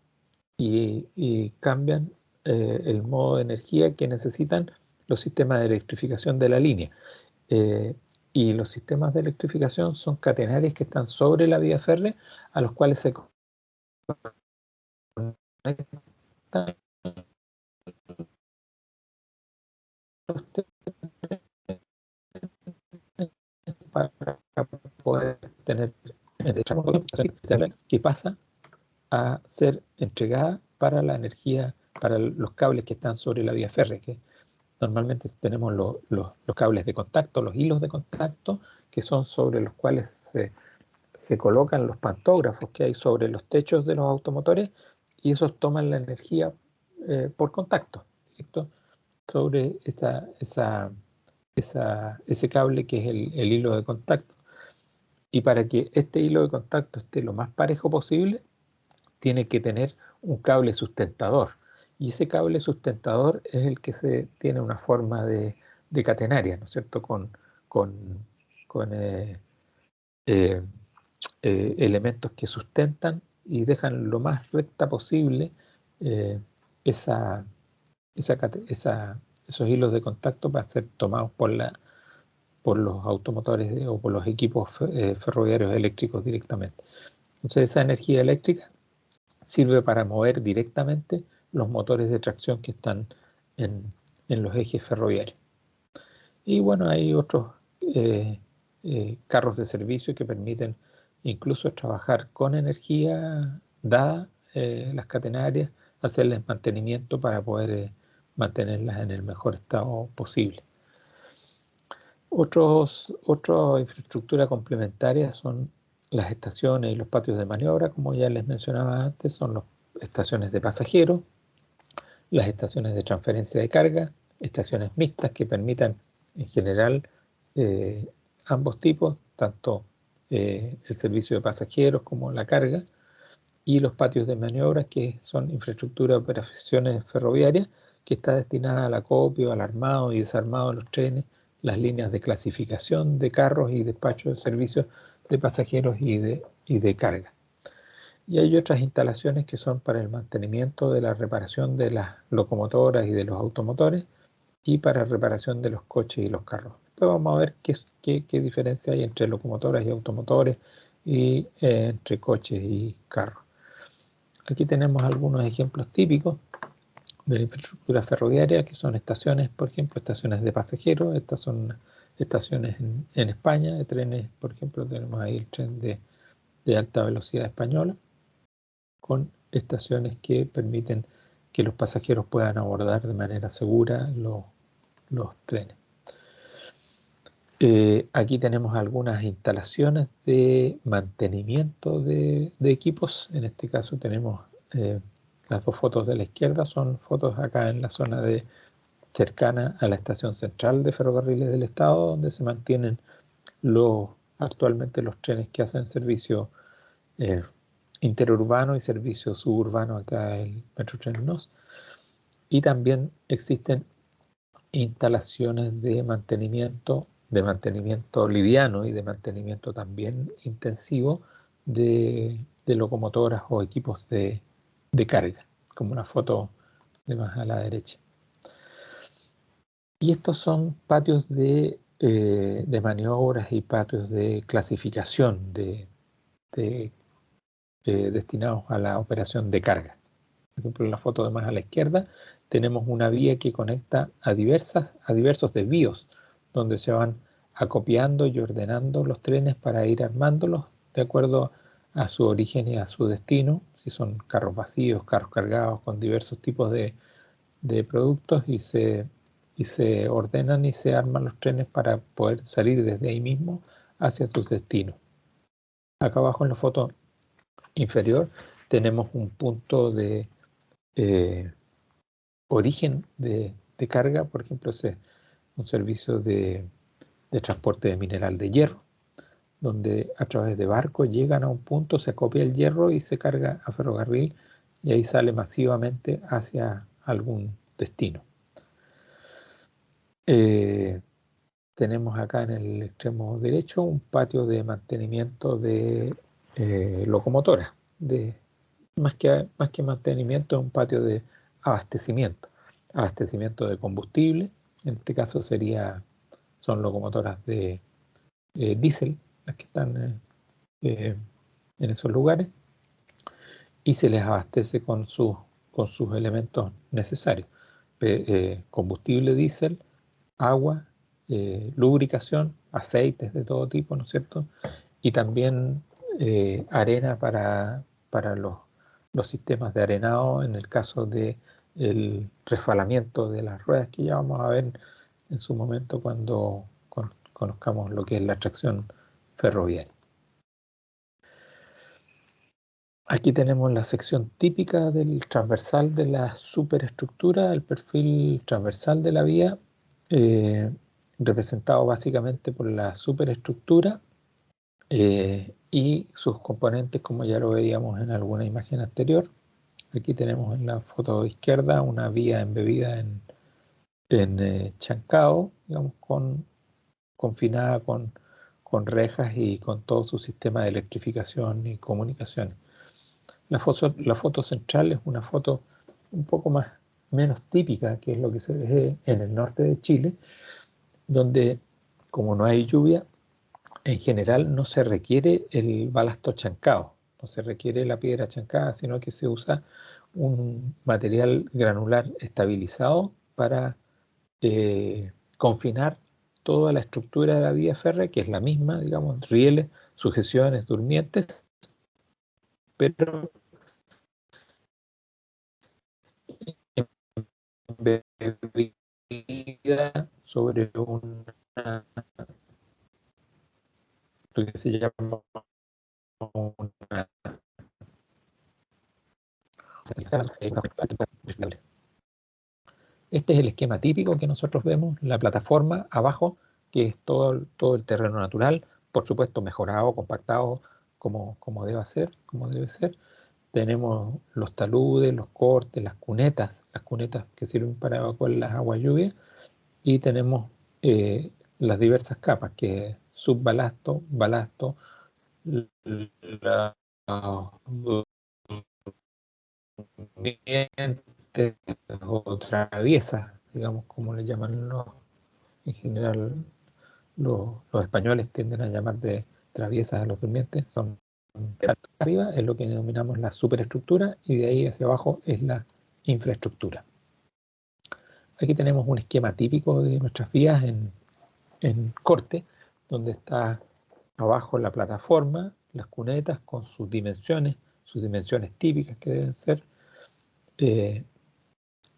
y cambian el modo de energía que necesitan los sistemas de electrificación de la línea. Eh, y los sistemas de electrificación son catenarias que están sobre la vía férrea a los cuales se conectan los para poder tener que pasa a ser entregada para la energía, para los cables que están sobre la vía férrea, que normalmente tenemos los cables de contacto, los hilos de contacto, que son sobre los cuales se colocan los pantógrafos que hay sobre los techos de los automotores y esos toman la energía por contacto, ¿cierto? Sobre ese cable que es el hilo de contacto. Y para que este hilo de contacto esté lo más parejo posible, tiene que tener un cable sustentador. Y ese cable sustentador es el que tiene una forma de catenaria, ¿no es cierto? Con, con eh, elementos que sustentan y dejan lo más recta posible eh, esa, esos hilos de contacto para ser tomados por los automotores o por los equipos ferroviarios eléctricos directamente. Entonces esa energía eléctrica sirve para mover directamente los motores de tracción que están en, en los ejes ferroviarios. Y bueno, hay otros carros de servicio que permiten incluso trabajar con energía dada, las catenarias, hacerles mantenimiento para poder mantenerlas en el mejor estado posible. Otra infraestructura complementaria son las estaciones y los patios de maniobra, como ya les mencionaba antes, son las estaciones de pasajeros, las estaciones de transferencia de carga, estaciones mixtas que permitan en general ambos tipos, tanto el servicio de pasajeros como la carga, y los patios de maniobra, que son infraestructura de operaciones ferroviarias, que está destinada al acopio, al armado y desarmado de los trenes, las líneas de clasificación de carros y despacho de servicios de pasajeros y de carga. Y hay otras instalaciones que son para el mantenimiento de la reparación de las locomotoras y de los automotores y para reparación de los coches y los carros. Después vamos a ver qué diferencia hay entre locomotoras y automotores y entre coches y carros. Aquí tenemos algunos ejemplos típicos de la infraestructura ferroviaria, que son estaciones, por ejemplo, estaciones de pasajeros. Estas son estaciones en España, de trenes, por ejemplo, tenemos ahí el tren de alta velocidad española, con estaciones que permiten que los pasajeros puedan abordar de manera segura los trenes. Aquí tenemos algunas instalaciones de mantenimiento de equipos. En este caso tenemos las dos fotos de la izquierda, son fotos acá en la zona cercana a la estación central de Ferrocarriles del Estado, donde se mantienen actualmente los trenes que hacen servicio interurbano y servicio suburbano, acá el Metrotren NOS. Y también existen instalaciones de mantenimiento liviano y de mantenimiento también intensivo de locomotoras o equipos de carga, como una foto de más a la derecha. Y estos son patios de maniobras y patios de clasificación de, destinados a la operación de carga. Por ejemplo, en la foto de más a la izquierda tenemos una vía que conecta a diversos desvíos, donde se van acopiando y ordenando los trenes para ir armándolos de acuerdo a su origen y a su destino, si son carros vacíos, carros cargados con diversos tipos de productos y se ordenan y se arman los trenes para poder salir desde ahí mismo hacia sus destinos. Acá abajo en la foto inferior tenemos un punto de eh, origen de carga, por ejemplo, es un servicio de transporte de mineral de hierro, donde a través de barcos llegan a un punto, se acopia el hierro y se carga a ferrocarril y ahí sale masivamente hacia algún destino. Eh, Tenemos acá en el extremo derecho un patio de mantenimiento de locomotoras, más que mantenimiento, es un patio de abastecimiento, abastecimiento de combustible, en este caso son locomotoras de diésel, las que están eh, en esos lugares, y se les abastece con sus elementos necesarios, combustible diésel, agua, lubricación, aceites de todo tipo, ¿no es cierto? Y también arena para los sistemas de arenado en el caso de el resfalamiento de las ruedas, que ya vamos a ver en su momento cuando conozcamos lo que es la tracción ferroviaria. Aquí tenemos la sección típica del transversal de la superestructura, el perfil transversal de la vía, eh, representado básicamente por la superestructura y sus componentes, como ya lo veíamos en alguna imagen anterior. Aquí tenemos en la foto de izquierda una vía embebida en chancado, digamos, confinada con rejas y con todo su sistema de electrificación y comunicaciones. La foto central es una foto un poco menos típica, que es lo que se ve en el norte de Chile, donde como no hay lluvia, en general no se requiere el balasto chancado, no se requiere la piedra chancada, sino que se usa un material granular estabilizado para confinar toda la estructura de la vía férrea, que es la misma, digamos, rieles, sujeciones, durmientes, pero embebida sobre lo que se llama una Este es el esquema típico que nosotros vemos, la plataforma abajo, que es todo el terreno natural, por supuesto mejorado, compactado, como debe ser. Tenemos los taludes, los cortes, las cunetas que sirven para evacuar las aguas lluvias, y tenemos las diversas capas, que es subbalasto, balasto, la durmiente o traviesa, digamos, como le llaman en general los españoles tienden a llamar de traviesas a los durmientes, son arriba es lo que denominamos la superestructura y de ahí hacia abajo es la infraestructura. Aquí tenemos un esquema típico de nuestras vías en corte, donde está abajo la plataforma, las cunetas con sus dimensiones típicas que deben ser, eh,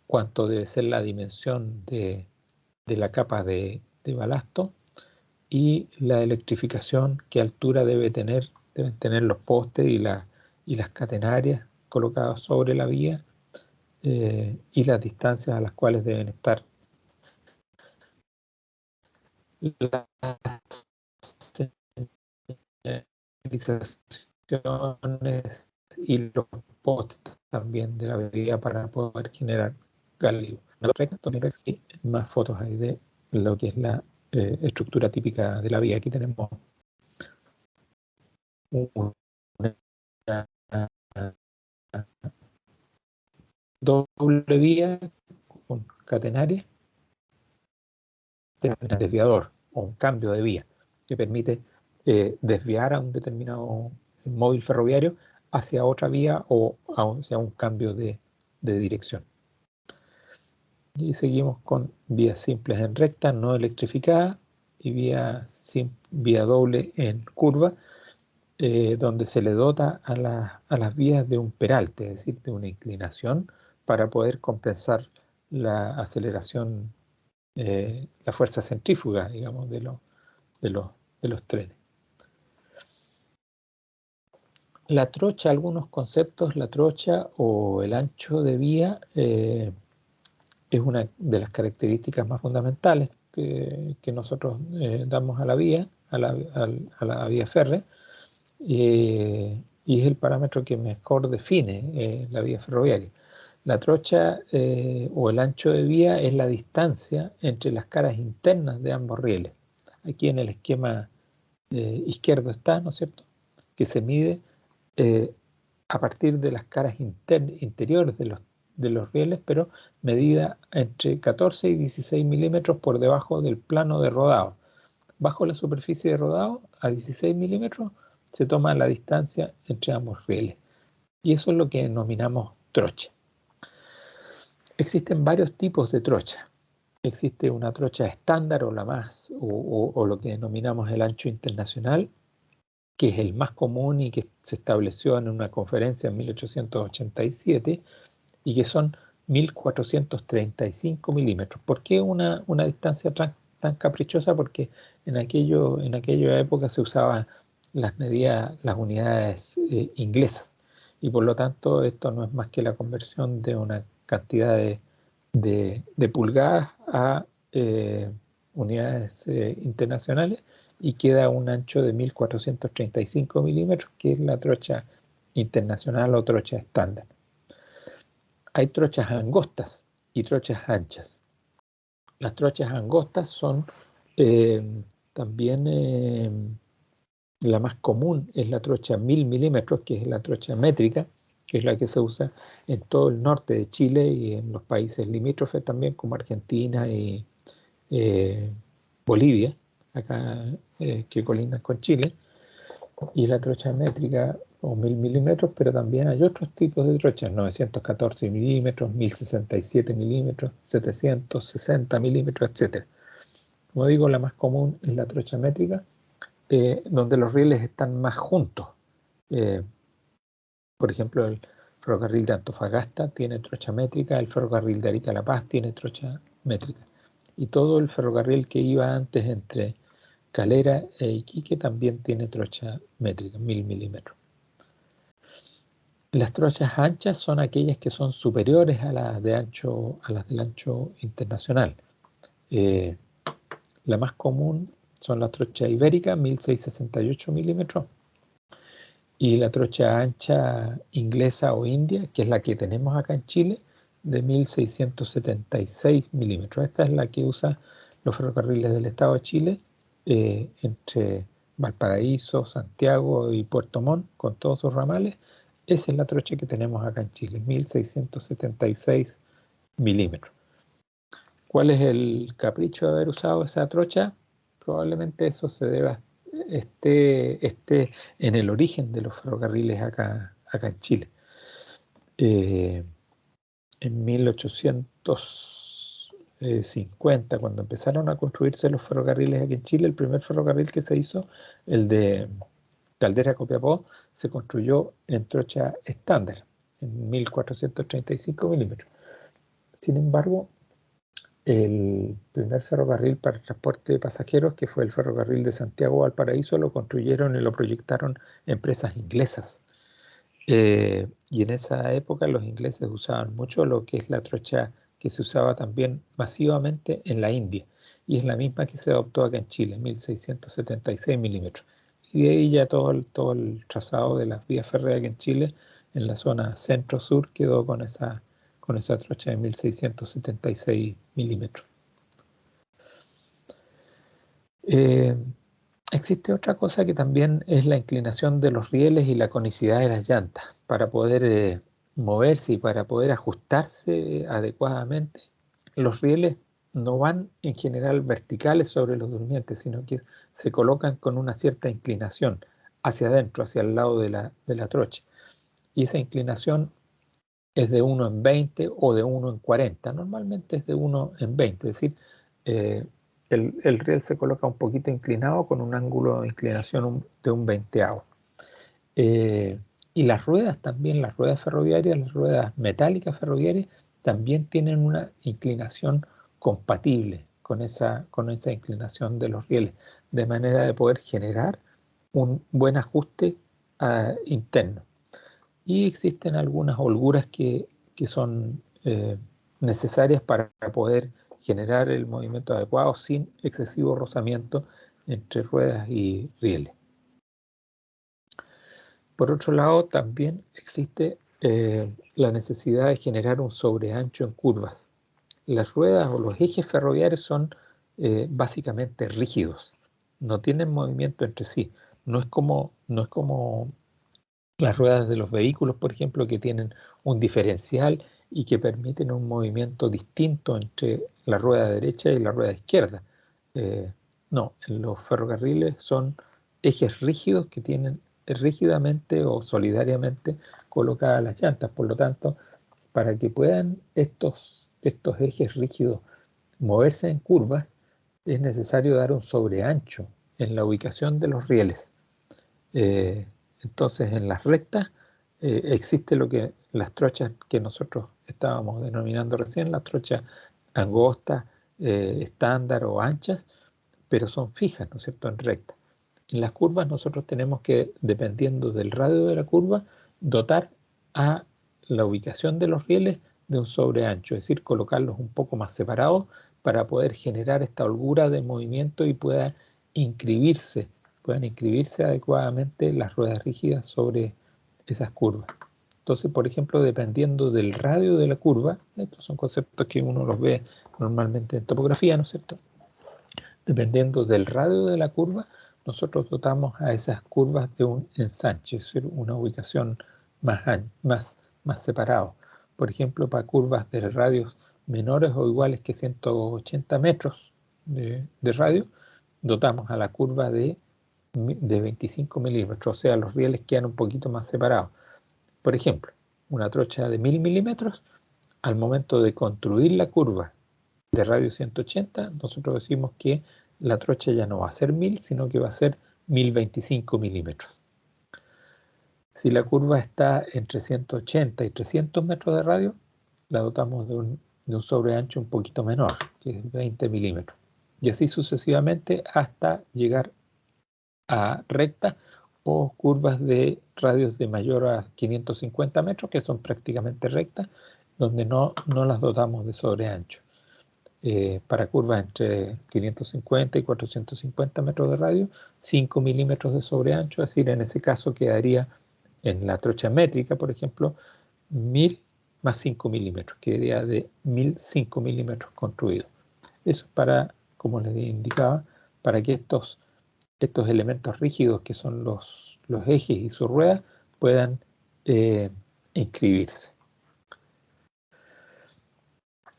cuánto debe ser la dimensión de la capa de balasto y la electrificación, qué altura deben tener los postes y las catenarias colocadas sobre la vía, y las distancias a las cuales deben estar las señalizaciones y los postes también de la vía para poder generar galio. Más fotos ahí de lo que es la estructura típica de la vía. Aquí tenemos una doble vía con catenaria desviador o un cambio de vía que permite desviar a un determinado móvil ferroviario hacia otra vía o hacia un cambio de dirección. Y seguimos con vías simples en recta, no electrificada, y vía doble en curva, donde se le dota a las vías de un peralte, es decir, de una inclinación, para poder compensar la aceleración, la fuerza centrífuga, digamos, de los trenes. La trocha, algunos conceptos, la trocha o el ancho de vía es una de las características más fundamentales que nosotros damos a la vía, a la vía férrea, y es el parámetro que mejor define la vía ferroviaria. La trocha o el ancho de vía es la distancia entre las caras internas de ambos rieles. Aquí en el esquema izquierdo está, ¿no es cierto?, que se mide a partir de las caras interiores de los rieles, pero medida entre 14 y 16 milímetros por debajo del plano de rodado. Bajo la superficie de rodado, a 16 milímetros, se toma la distancia entre ambos rieles. Y eso es lo que denominamos trocha. Existen varios tipos de trocha. Existe una trocha estándar o o lo que denominamos el ancho internacional, que es el más común y que se estableció en una conferencia en 1887 y que son 1435 milímetros. ¿Por qué una distancia tan caprichosa? Porque en aquella época se usaban las unidades inglesas, y por lo tanto esto no es más que la conversión de una cantidad de pulgadas a unidades internacionales, y queda un ancho de 1435 milímetros, que es la trocha internacional o trocha estándar. Hay trochas angostas y trochas anchas. Las trochas angostas son también la más común, es la trocha 1000 milímetros, que es la trocha métrica, que es la que se usa en todo el norte de Chile y en los países limítrofes también, como Argentina y Bolivia, acá que colindan con Chile. Y la trocha métrica o 1000 milímetros, pero también hay otros tipos de trochas, 914 milímetros, 1067 milímetros, 760 milímetros, etc. Como digo, la más común es la trocha métrica, donde los rieles están más juntos. Por ejemplo, el ferrocarril de Antofagasta tiene trocha métrica, el ferrocarril de Arica a La Paz tiene trocha métrica. Y todo el ferrocarril que iba antes entre Calera e Iquique también tiene trocha métrica, 1000 milímetros. Las trochas anchas son aquellas que son superiores a las del ancho internacional. La más común son la trocha ibérica, 1668 milímetros, y la trocha ancha inglesa o india, que es la que tenemos acá en Chile, de 1676 milímetros. Esta es la que usa los ferrocarriles del Estado de Chile, entre Valparaíso, Santiago y Puerto Montt, con todos sus ramales. Esa es la trocha que tenemos acá en Chile, 1676 milímetros. ¿Cuál es el capricho de haber usado esa trocha? Probablemente eso esté en el origen de los ferrocarriles acá en Chile. En 1850, cuando empezaron a construirse los ferrocarriles aquí en Chile, el primer ferrocarril que se hizo, el de Caldera a Copiapó, se construyó en trocha estándar, en 1435 milímetros. Sin embargo, el primer ferrocarril para el transporte de pasajeros, que fue el ferrocarril de Santiago a Valparaíso, lo construyeron y lo proyectaron empresas inglesas. Y en esa época los ingleses usaban mucho lo que es la trocha que se usaba también masivamente en la India, y es la misma que se adoptó acá en Chile, 1676 milímetros. Y de ahí ya todo el trazado de las vías férreas aquí en Chile, en la zona centro-sur, quedó con esa trocha de 1676 milímetros. Existe otra cosa que también es la inclinación de los rieles y la conicidad de las llantas. Para poder moverse y para poder ajustarse adecuadamente, los rieles no van en general verticales sobre los durmientes, sino que se colocan con una cierta inclinación hacia adentro, hacia el lado de la trocha. Y esa inclinación es de 1 en 20 o de 1 en 40. Normalmente es de 1 en 20, es decir, el riel se coloca un poquito inclinado con un ángulo de inclinación de un veinteavo. Y las ruedas también, las ruedas ferroviarias, las ruedas metálicas ferroviarias, también tienen una inclinación compatible con esa inclinación de los rieles, de manera de poder generar un buen ajuste interno. Y existen algunas holguras que son necesarias para poder generar el movimiento adecuado sin excesivo rozamiento entre ruedas y rieles. Por otro lado, también existe la necesidad de generar un sobreancho en curvas. Las ruedas o los ejes ferroviarios son básicamente rígidos, no tienen movimiento entre sí. No es como las ruedas de los vehículos, por ejemplo, que tienen un diferencial y que permiten un movimiento distinto entre la rueda derecha y la rueda izquierda. No, los ferrocarriles son ejes rígidos que tienen rígidamente o solidariamente colocadas las llantas. Por lo tanto, para que puedan estos ejes rígidos moverse en curvas, es necesario dar un sobreancho en la ubicación de los rieles. Entonces, en las rectas existe las trochas que nosotros estábamos denominando recién, las trochas angostas, estándar o anchas, pero son fijas, ¿no es cierto?, en recta. En las curvas nosotros tenemos que, dependiendo del radio de la curva, dotar a la ubicación de los rieles de un sobreancho, es decir, colocarlos un poco más separados para poder generar esta holgura de movimiento y puedan inscribirse adecuadamente las ruedas rígidas sobre esas curvas. Entonces, por ejemplo, dependiendo del radio de la curva, estos son conceptos que uno los ve normalmente en topografía, ¿no es cierto? Dependiendo del radio de la curva, nosotros dotamos a esas curvas de un ensanche, es decir, una ubicación más separado. Por ejemplo, para curvas de radios menores o iguales que 180 metros de radio, dotamos a la curva de 25 milímetros, o sea, los rieles quedan un poquito más separados. Por ejemplo, una trocha de 1000 milímetros, al momento de construir la curva de radio 180, nosotros decimos que la trocha ya no va a ser 1000, sino que va a ser 1025 milímetros. Si la curva está entre 180 y 300 metros de radio, la dotamos de un sobreancho un poquito menor, que es 20 milímetros. Y así sucesivamente hasta llegar a recta o curvas de radios de mayor a 550 metros, que son prácticamente rectas, donde no las dotamos de sobreancho. Para curvas entre 550 y 450 metros de radio, 5 milímetros de sobreancho, es decir, en ese caso quedaría en la trocha métrica, por ejemplo, 1000 más 5 milímetros, quedaría de 1005 milímetros construidos. Eso es para, como les indicaba, para que estos elementos rígidos que son los ejes y su rueda puedan inscribirse.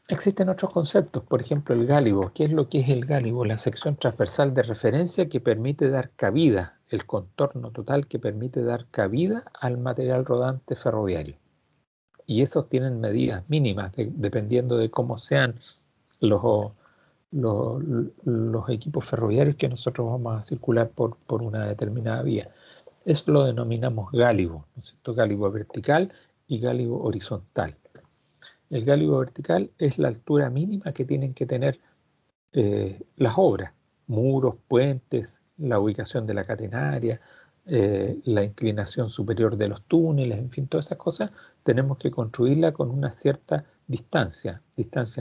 Existen otros conceptos, por ejemplo el gálibo. ¿Qué es lo que es el gálibo? La sección transversal de referencia que permite dar cabida, el contorno total que permite dar cabida al material rodante ferroviario. Y esos tienen medidas mínimas dependiendo de cómo sean los equipos ferroviarios que nosotros vamos a circular por una determinada vía. Eso lo denominamos gálibo, ¿no es cierto? Gálibo vertical y gálibo horizontal. El gálibo vertical es la altura mínima que tienen que tener las obras, muros, puentes, la ubicación de la catenaria, la inclinación superior de los túneles, en fin, todas esas cosas tenemos que construirla con una cierta distancia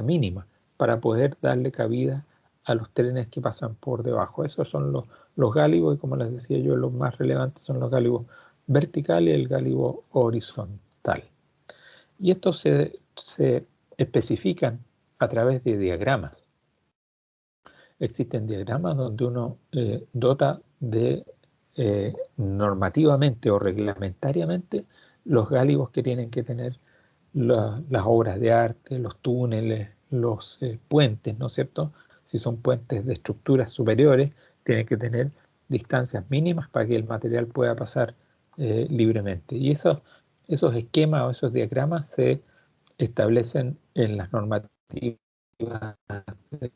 mínima, para poder darle cabida a los trenes que pasan por debajo. Esos son los gálibos, y como les decía yo, los más relevantes son los gálibos verticales y el gálibo horizontal. Y estos se especifican a través de diagramas. Existen diagramas donde uno dota de normativamente o reglamentariamente los gálibos que tienen que tener las obras de arte, los túneles, los puentes, ¿no es cierto? Si son puentes de estructuras superiores, tienen que tener distancias mínimas para que el material pueda pasar libremente. Y esos esquemas o esos diagramas se establecen en las normativas de,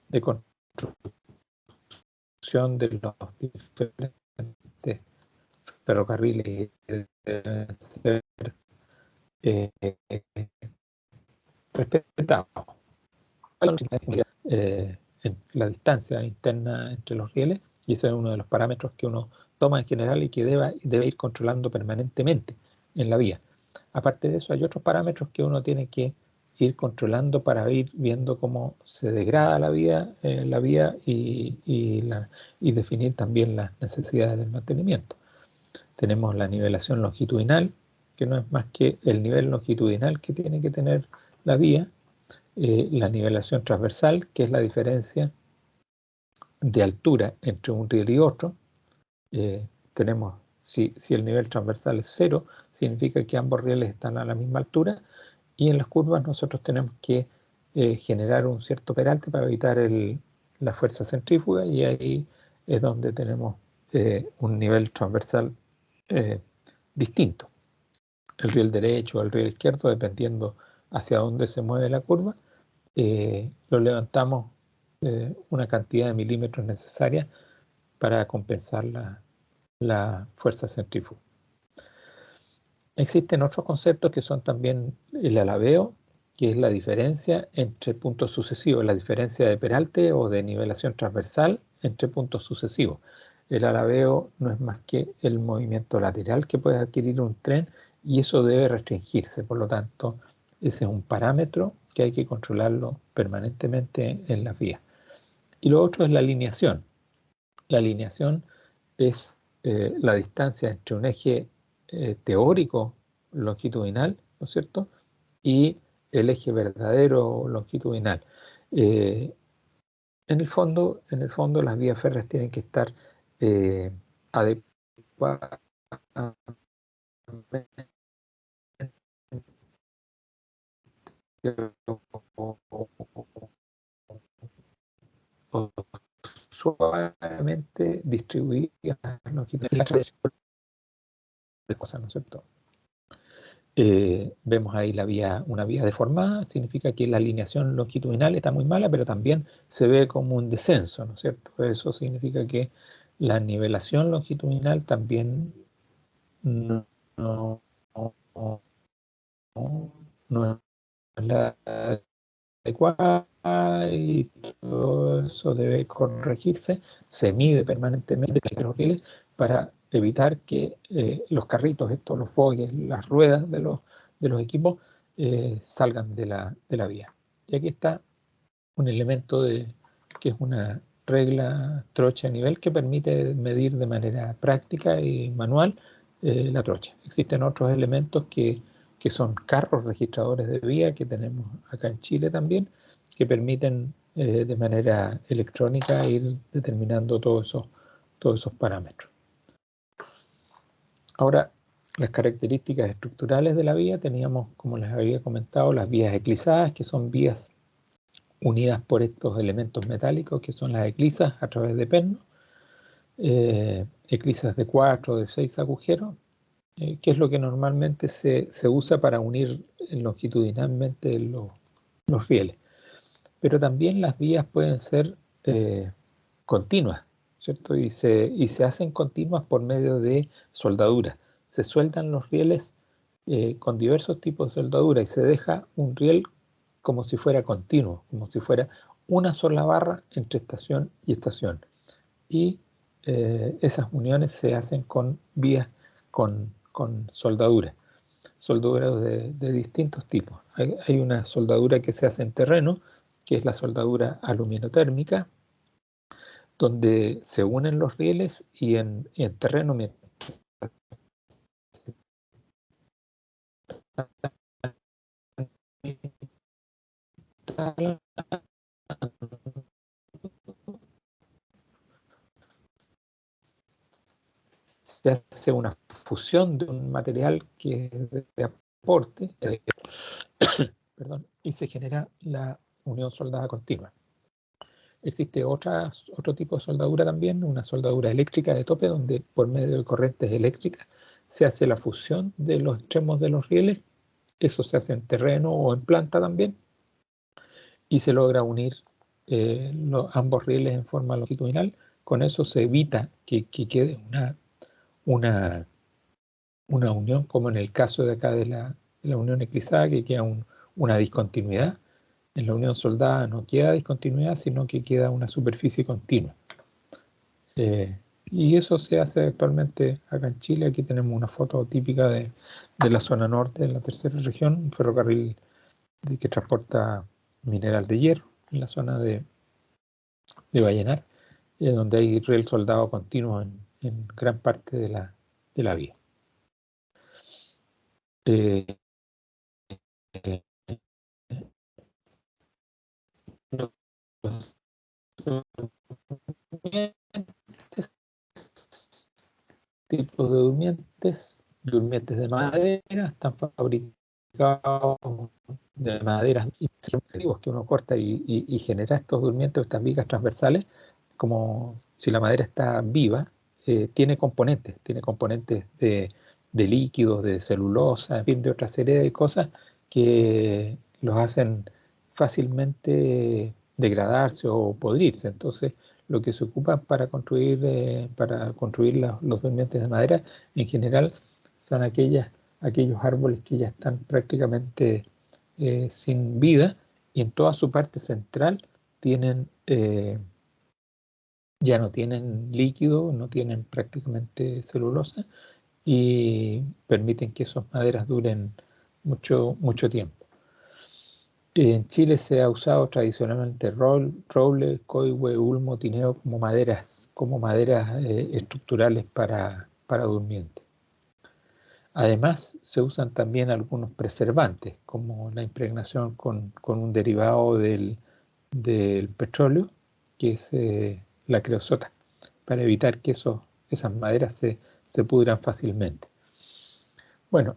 de construcción de los diferentes ferrocarriles, deben ser eh, respetados. En la distancia interna entre los rieles, y ese es uno de los parámetros que uno toma en general y que debe ir controlando permanentemente en la vía. Aparte de eso, hay otros parámetros que uno tiene que ir controlando para ir viendo cómo se degrada la vía y definir también las necesidades del mantenimiento. Tenemos la nivelación longitudinal, que no es más que el nivel longitudinal que tiene que tener la vía. La nivelación transversal, que es la diferencia de altura entre un riel y otro. Tenemos, si el nivel transversal es 0, significa que ambos rieles están a la misma altura, y en las curvas nosotros tenemos que generar un cierto peralte para evitar la fuerza centrífuga, y ahí es donde tenemos un nivel transversal distinto. El riel derecho o el riel izquierdo, dependiendo hacia dónde se mueve la curva, lo levantamos una cantidad de milímetros necesaria para compensar la fuerza centrífuga. Existen otros conceptos que son también el alabeo, que es la diferencia entre puntos sucesivos, la diferencia de peralte o de nivelación transversal entre puntos sucesivos. El alabeo no es más que el movimiento lateral que puede adquirir un tren, y eso debe restringirse. Por lo tanto, ese es un parámetro que hay que controlarlo permanentemente en las vías. Y lo otro es la alineación. La alineación es la distancia entre un eje teórico longitudinal, ¿no es cierto?, y el eje verdadero longitudinal. En el fondo, las vías férreas tienen que estar adecuadamente o suavemente distribuidas longitudinalmente, ¿no es cierto? Vemos ahí una vía deformada, significa que la alineación longitudinal está muy mala, pero también se ve como un descenso, ¿no es cierto? Eso significa que la nivelación longitudinal también no, no, no, no es la adecuada, y todo eso debe corregirse. Se mide permanentemente los rieles para evitar que los carritos, los bogies, las ruedas de los equipos salgan de la vía. Y aquí está un elemento que es una regla trocha a nivel que permite medir de manera práctica y manual la trocha. Existen otros elementos que son carros registradores de vía que tenemos acá en Chile también, que permiten de manera electrónica ir determinando todos esos parámetros. Ahora, las características estructurales de la vía: teníamos, como les había comentado, las vías eclisadas, que son vías unidas por estos elementos metálicos que son las eclisas a través de pernos, eclisas de 4 o de 6 agujeros, que es lo que normalmente se usa para unir longitudinalmente los rieles. Pero también las vías pueden ser continuas, ¿cierto? Y se hacen continuas por medio de soldaduras. Se sueldan los rieles con diversos tipos de soldadura, y se deja un riel como si fuera continuo, como si fuera una sola barra entre estación y estación. Y esas uniones se hacen con vías con soldaduras de distintos tipos. Hay una soldadura que se hace en terreno, que es la soldadura aluminotérmica, donde se unen los rieles, y en terreno, se hace una fusión de un material que es de aporte, perdón, y se genera la unión soldada continua. Existe otro tipo de soldadura también, una soldadura eléctrica de tope, donde por medio de corrientes eléctricas se hace la fusión de los extremos de los rieles. Eso se hace en terreno o en planta también, y se logra unir ambos rieles en forma longitudinal. Con eso se evita que quede una unión, como en el caso de acá de la unión eclipsada, que queda una discontinuidad. En la unión soldada no queda discontinuidad, sino que queda una superficie continua. Y eso se hace actualmente acá en Chile. Aquí tenemos una foto típica de la zona norte, de la tercera región, un ferrocarril que transporta mineral de hierro en la zona de Vallenar, donde hay riel soldado continuo en gran parte de la vía. Eh, eh, los tipos de durmientes de madera, están fabricados de maderas que uno corta y genera estos durmientes, estas vigas transversales, como si la madera está viva. Tiene componentes de líquidos, de celulosa, en fin, de otra serie de cosas que los hacen fácilmente degradarse o podrirse. Entonces, lo que se ocupa para construir los durmientes de madera, en general, son aquellos árboles que ya están prácticamente sin vida, y en toda su parte central ya no tienen líquido, no tienen prácticamente celulosa, y permiten que esas maderas duren mucho tiempo. En Chile se ha usado tradicionalmente roble, coigüe, ulmo, tineo como maderas estructurales para durmientes. Además, se usan también algunos preservantes, como la impregnación con un derivado del petróleo, que es la creosota, para evitar que esas maderas se pudran fácilmente. Bueno,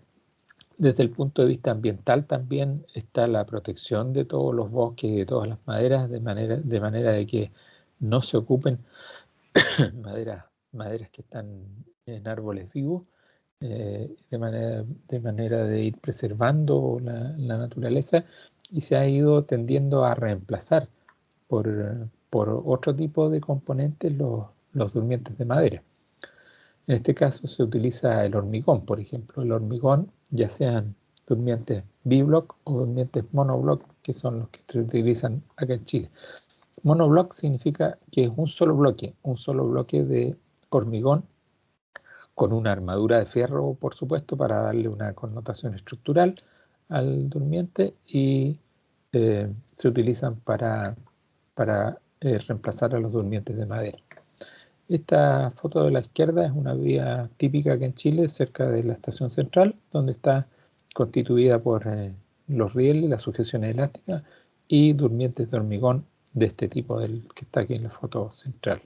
desde el punto de vista ambiental también está la protección de todos los bosques y de todas las maderas, de manera de que no se ocupen maderas que están en árboles vivos, de manera de ir preservando la naturaleza, y se ha ido tendiendo a reemplazar por otro tipo de componentes los durmientes de madera. En este caso se utiliza el hormigón, por ejemplo. El hormigón, ya sean durmientes biblock o durmientes monoblock, que son los que se utilizan acá en Chile. Monoblock significa que es un solo bloque de hormigón con una armadura de fierro, por supuesto, para darle una connotación estructural al durmiente, y se utilizan para reemplazar a los durmientes de madera. Esta foto de la izquierda es una vía típica aquí en Chile, cerca de la estación central, donde está constituida por los rieles, las sujeciones elásticas y durmientes de hormigón de este tipo del que está aquí en la foto central.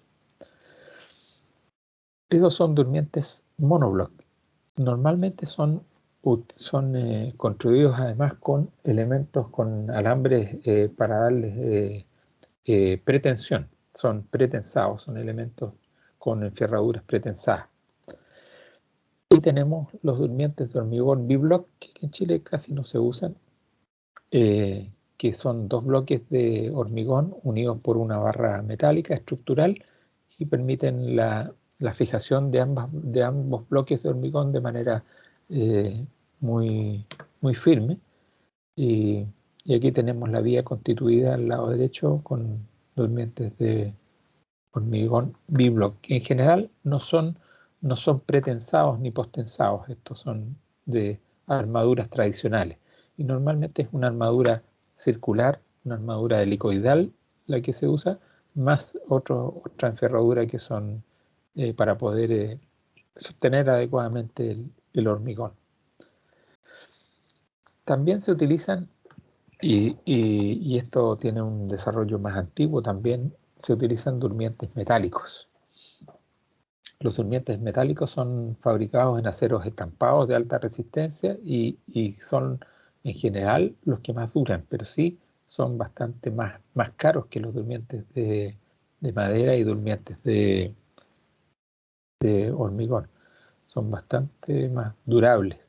Esos son durmientes monoblock. Normalmente son construidos además con elementos, con alambres para darles pretensión. Son pretensados, son elementos con enferraduras pretensadas. Y tenemos los durmientes de hormigón biblock, que en Chile casi no se usan, que son dos bloques de hormigón unidos por una barra metálica estructural, y permiten la fijación de ambos bloques de hormigón de manera muy, muy firme. Y aquí tenemos la vía constituida al lado derecho con durmientes de hormigón biblock, que en general no son pretensados ni postensados. Estos son de armaduras tradicionales, y normalmente es una armadura circular, una armadura helicoidal la que se usa, más otra enferradura que son para poder sostener adecuadamente el hormigón. También se utilizan, y esto tiene un desarrollo más antiguo, también se utilizan durmientes metálicos. Los durmientes metálicos son fabricados en aceros estampados de alta resistencia, y son en general los que más duran, pero sí son bastante más caros que los durmientes de madera y durmientes de hormigón. Son bastante más durables.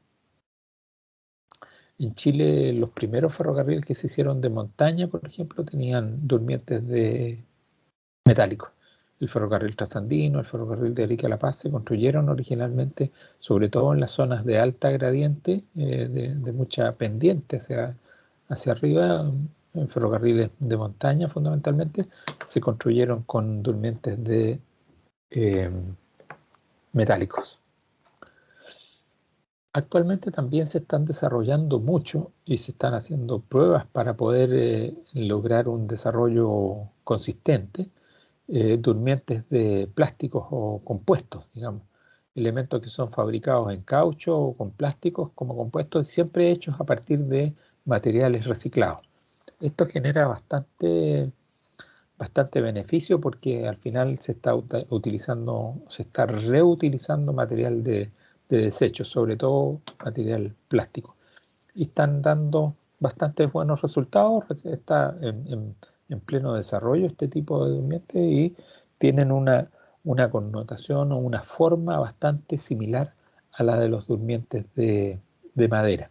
En Chile, los primeros ferrocarriles que se hicieron de montaña, por ejemplo, tenían durmientes de metálicos. El ferrocarril trasandino, el ferrocarril de Arica a La Paz se construyeron originalmente, sobre todo en las zonas de alta gradiente, de mucha pendiente hacia arriba, en ferrocarriles de montaña fundamentalmente, se construyeron con durmientes de eh, metálicos. Actualmente también se están desarrollando mucho y se están haciendo pruebas para poder lograr un desarrollo consistente, durmientes de plásticos o compuestos, digamos, elementos que son fabricados en caucho o con plásticos como compuestos, siempre hechos a partir de materiales reciclados. Esto genera bastante beneficio porque al final se está utilizando, se está reutilizando material de desechos, sobre todo material plástico. Y están dando bastante buenos resultados. Está en pleno desarrollo este tipo de durmientes y tienen una connotación o una forma bastante similar a la de los durmientes de madera.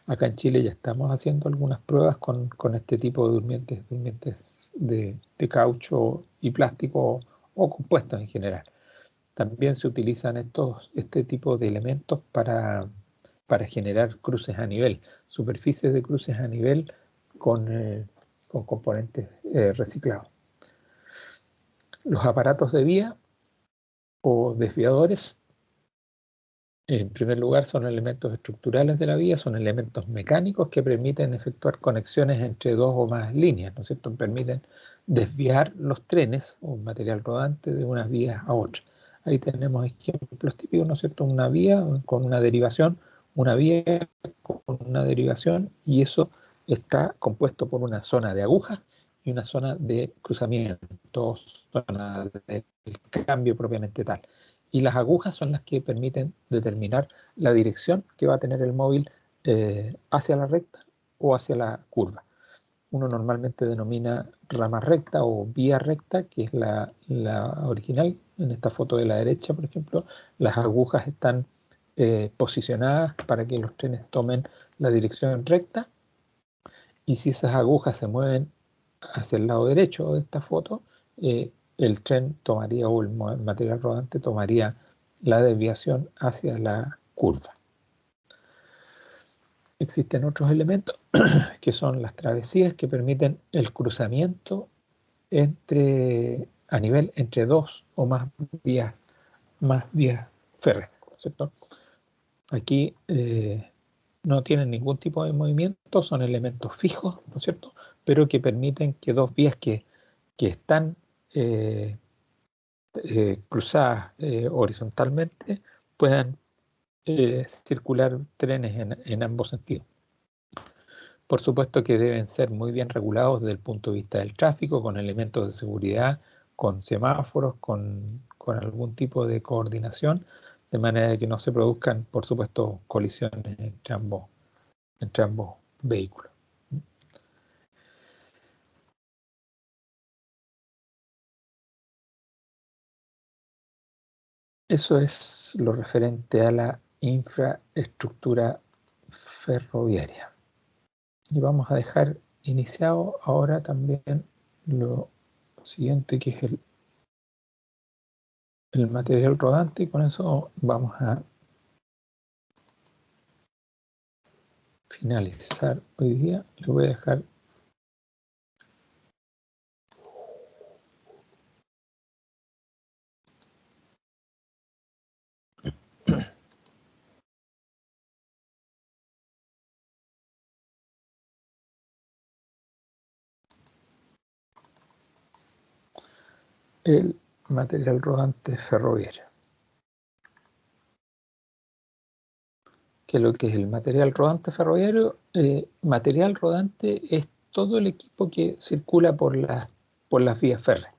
Acá en Chile ya estamos haciendo algunas pruebas con este tipo de durmientes de caucho y plástico o compuestos en general. También se utilizan este tipo de elementos para generar cruces a nivel, superficies de cruces a nivel con componentes reciclados. Los aparatos de vía o desviadores, en primer lugar, son elementos estructurales de la vía, son elementos mecánicos que permiten efectuar conexiones entre dos o más líneas, ¿no es cierto? Permiten desviar los trenes o material rodante de unas vías a otras. Ahí tenemos ejemplos típicos, ¿no es cierto? Una vía con una derivación, una vía con una derivación, y eso está compuesto por una zona de agujas y una zona de cruzamiento, zona de cambio propiamente tal. Y las agujas son las que permiten determinar la dirección que va a tener el móvil hacia la recta o hacia la curva. Uno normalmente denomina rama recta o vía recta, que es la original. En esta foto de la derecha, por ejemplo, las agujas están posicionadas para que los trenes tomen la dirección recta, y si esas agujas se mueven hacia el lado derecho de esta foto, el tren tomaría, o el material rodante tomaría la desviación hacia la curva. Existen otros elementos que son las travesías, que permiten el cruzamiento a nivel entre dos o más vías férreas, ¿cierto? Aquí no tienen ningún tipo de movimiento, son elementos fijos, ¿no es cierto? Pero que permiten que dos vías que están cruzadas horizontalmente puedan circular trenes en ambos sentidos. Por supuesto que deben ser muy bien regulados desde el punto de vista del tráfico, con elementos de seguridad, con semáforos, con algún tipo de coordinación, de manera que no se produzcan, por supuesto, colisiones entre ambos vehículos. Eso es lo referente a la infraestructura ferroviaria. Y vamos a dejar iniciado ahora también lo siguiente, que es el material rodante, y con eso vamos a finalizar hoy día. Le voy a dejar el material rodante ferroviario. ¿Qué es lo que es el material rodante ferroviario? Material rodante es todo el equipo que circula por las vías férreas.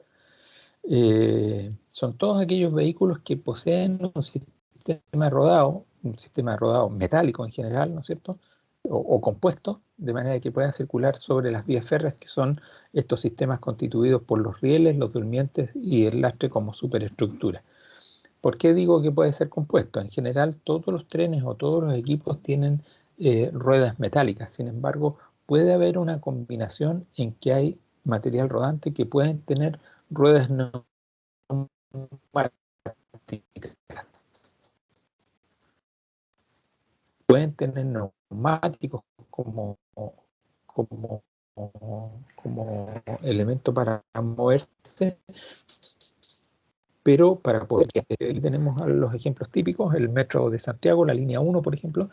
Son todos aquellos vehículos que poseen un sistema de rodado metálico en general, ¿no es cierto? o compuestos, de manera que puedan circular sobre las vías férreas, que son estos sistemas constituidos por los rieles, los durmientes y el lastre como superestructura. ¿Por qué digo que puede ser compuesto? En general, todos los trenes o todos los equipos tienen ruedas metálicas. Sin embargo, puede haber una combinación en que hay material rodante que pueden tener ruedas neumáticas. Pueden tener neumáticos como, como elemento para moverse, pero para poder, aquí tenemos los ejemplos típicos, el metro de Santiago, la línea 1, por ejemplo,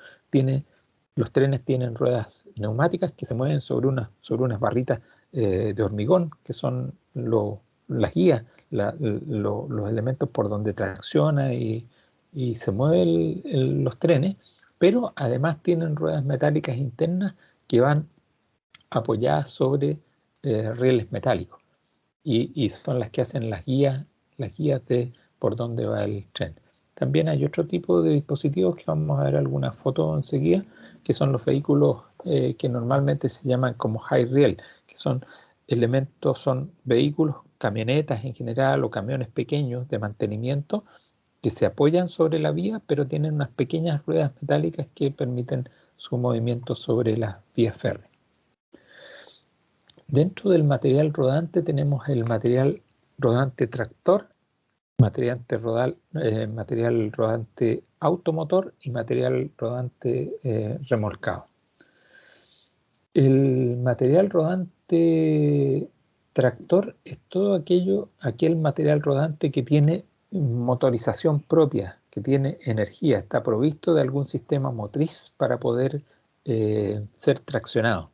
los trenes tienen ruedas neumáticas que se mueven sobre unas barritas de hormigón, que son las guías, los elementos por donde tracciona y se mueven los trenes, pero además tienen ruedas metálicas internas que van apoyadas sobre rieles metálicos y son las que hacen las guías de por dónde va el tren. También hay otro tipo de dispositivos que vamos a ver algunas fotos enseguida, que son los vehículos que normalmente se llaman como high rail, que son elementos, son vehículos, camionetas en general o camiones pequeños de mantenimiento que se apoyan sobre la vía, pero tienen unas pequeñas ruedas metálicas que permiten su movimiento sobre las vías férreas. Dentro del material rodante tenemos el material rodante tractor, material rodante automotor y material rodante remolcado. El material rodante tractor es todo aquel material rodante que tiene motorización propia, que tiene energía, está provisto de algún sistema motriz para poder ser traccionado.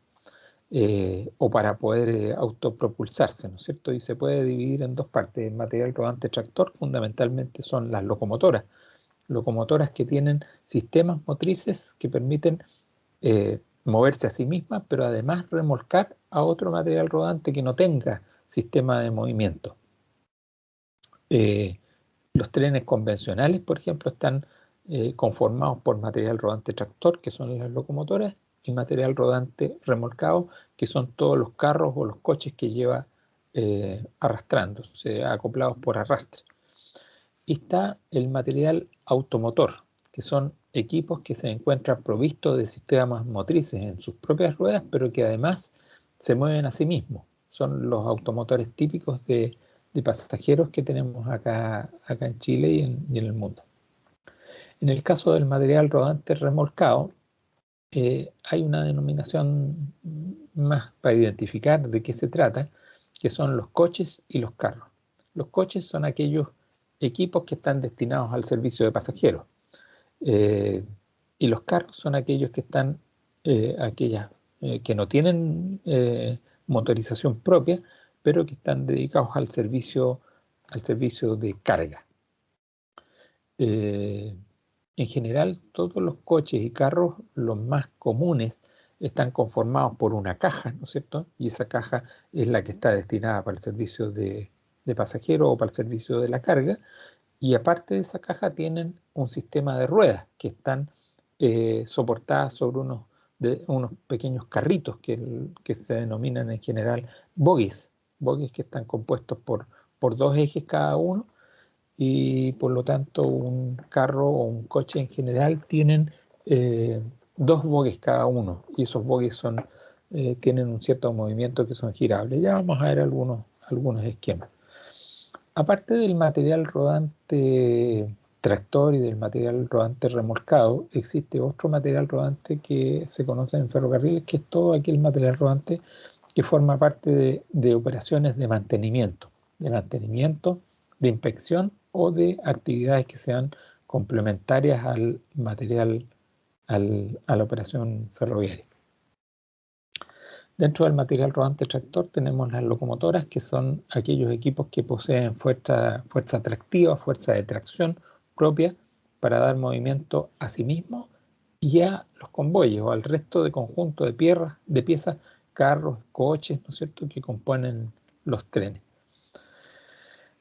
O para poder autopropulsarse, ¿no es cierto? Y se puede dividir en dos partes. El material rodante tractor fundamentalmente son las locomotoras que tienen sistemas motrices que permiten moverse a sí mismas, pero además remolcar a otro material rodante que no tenga sistema de movimiento. Los trenes convencionales, por ejemplo, están conformados por material rodante tractor, que son las locomotoras, y material rodante remolcado, que son todos los carros o los coches que lleva arrastrando, o sea, acoplados por arrastre. Y está el material automotor, que son equipos que se encuentran provistos de sistemas motrices en sus propias ruedas, pero que además se mueven a sí mismos. Son los automotores típicos de pasajeros que tenemos acá en Chile y en el mundo. En el caso del material rodante remolcado, hay una denominación más para identificar de qué se trata, que son los coches y los carros. Los coches son aquellos equipos que están destinados al servicio de pasajeros. Y los carros son aquellos que están, que no tienen motorización propia, pero que están dedicados al servicio de carga. En general, todos los coches y carros, los más comunes, están conformados por una caja, ¿no es cierto? Y esa caja es la que está destinada para el servicio de pasajeros o para el servicio de la carga. Y aparte de esa caja tienen un sistema de ruedas que están soportadas sobre unos pequeños carritos que se denominan en general bogies que están compuestos por dos ejes cada uno y por lo tanto un carro o un coche en general tienen dos bogies cada uno y esos bogies tienen un cierto movimiento que son girables. Ya vamos a ver algunos esquemas. Aparte del material rodante tractor y del material rodante remolcado, existe otro material rodante que se conoce en ferrocarriles, que es todo aquel material rodante que forma parte de operaciones de mantenimiento, de inspección o de actividades que sean complementarias al material, a la operación ferroviaria. Dentro del material rodante tractor tenemos las locomotoras, que son aquellos equipos que poseen fuerza tractiva, fuerza de tracción propia para dar movimiento a sí mismos y a los convoyes o al resto de conjunto de piezas, carros, coches, ¿no es cierto?, que componen los trenes.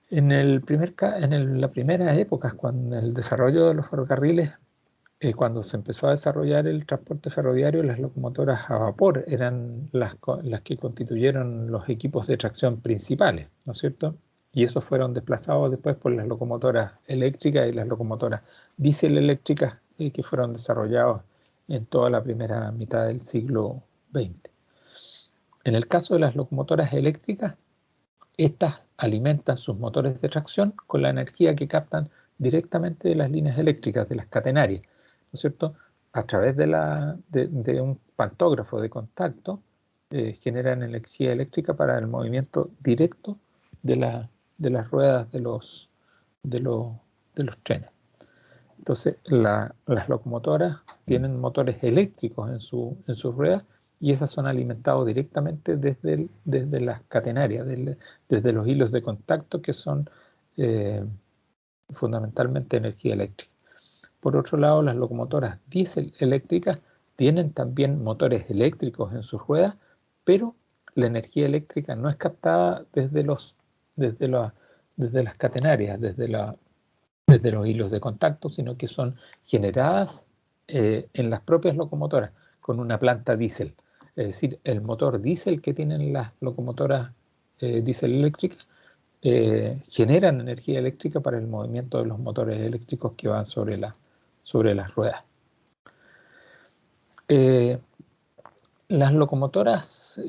En las primeras épocas, cuando el desarrollo de los ferrocarriles, Cuando se empezó a desarrollar el transporte ferroviario, las locomotoras a vapor eran las que constituyeron los equipos de tracción principales, ¿no es cierto? Y esos fueron desplazados después por las locomotoras eléctricas y las locomotoras diésel eléctricas que fueron desarrollados en toda la primera mitad del siglo XX. En el caso de las locomotoras eléctricas, estas alimentan sus motores de tracción con la energía que captan directamente de las líneas eléctricas, de las catenarias, ¿no es cierto? A través de un pantógrafo de contacto, generan energía eléctrica para el movimiento directo de, de las ruedas de, los, de los trenes. Entonces, las locomotoras tienen motores eléctricos en sus ruedas y esas son alimentados directamente desde las catenarias, desde los hilos de contacto que son eh, fundamentalmente energía eléctrica. Por otro lado, las locomotoras diésel eléctricas tienen también motores eléctricos en sus ruedas, pero la energía eléctrica no es captada desde, desde las catenarias, desde los hilos de contacto, sino que son generadas en las propias locomotoras con una planta diésel. Es decir, el motor diésel que tienen las locomotoras diésel eléctricas generan energía eléctrica para el movimiento de los motores eléctricos que van sobre las ruedas. Las locomotoras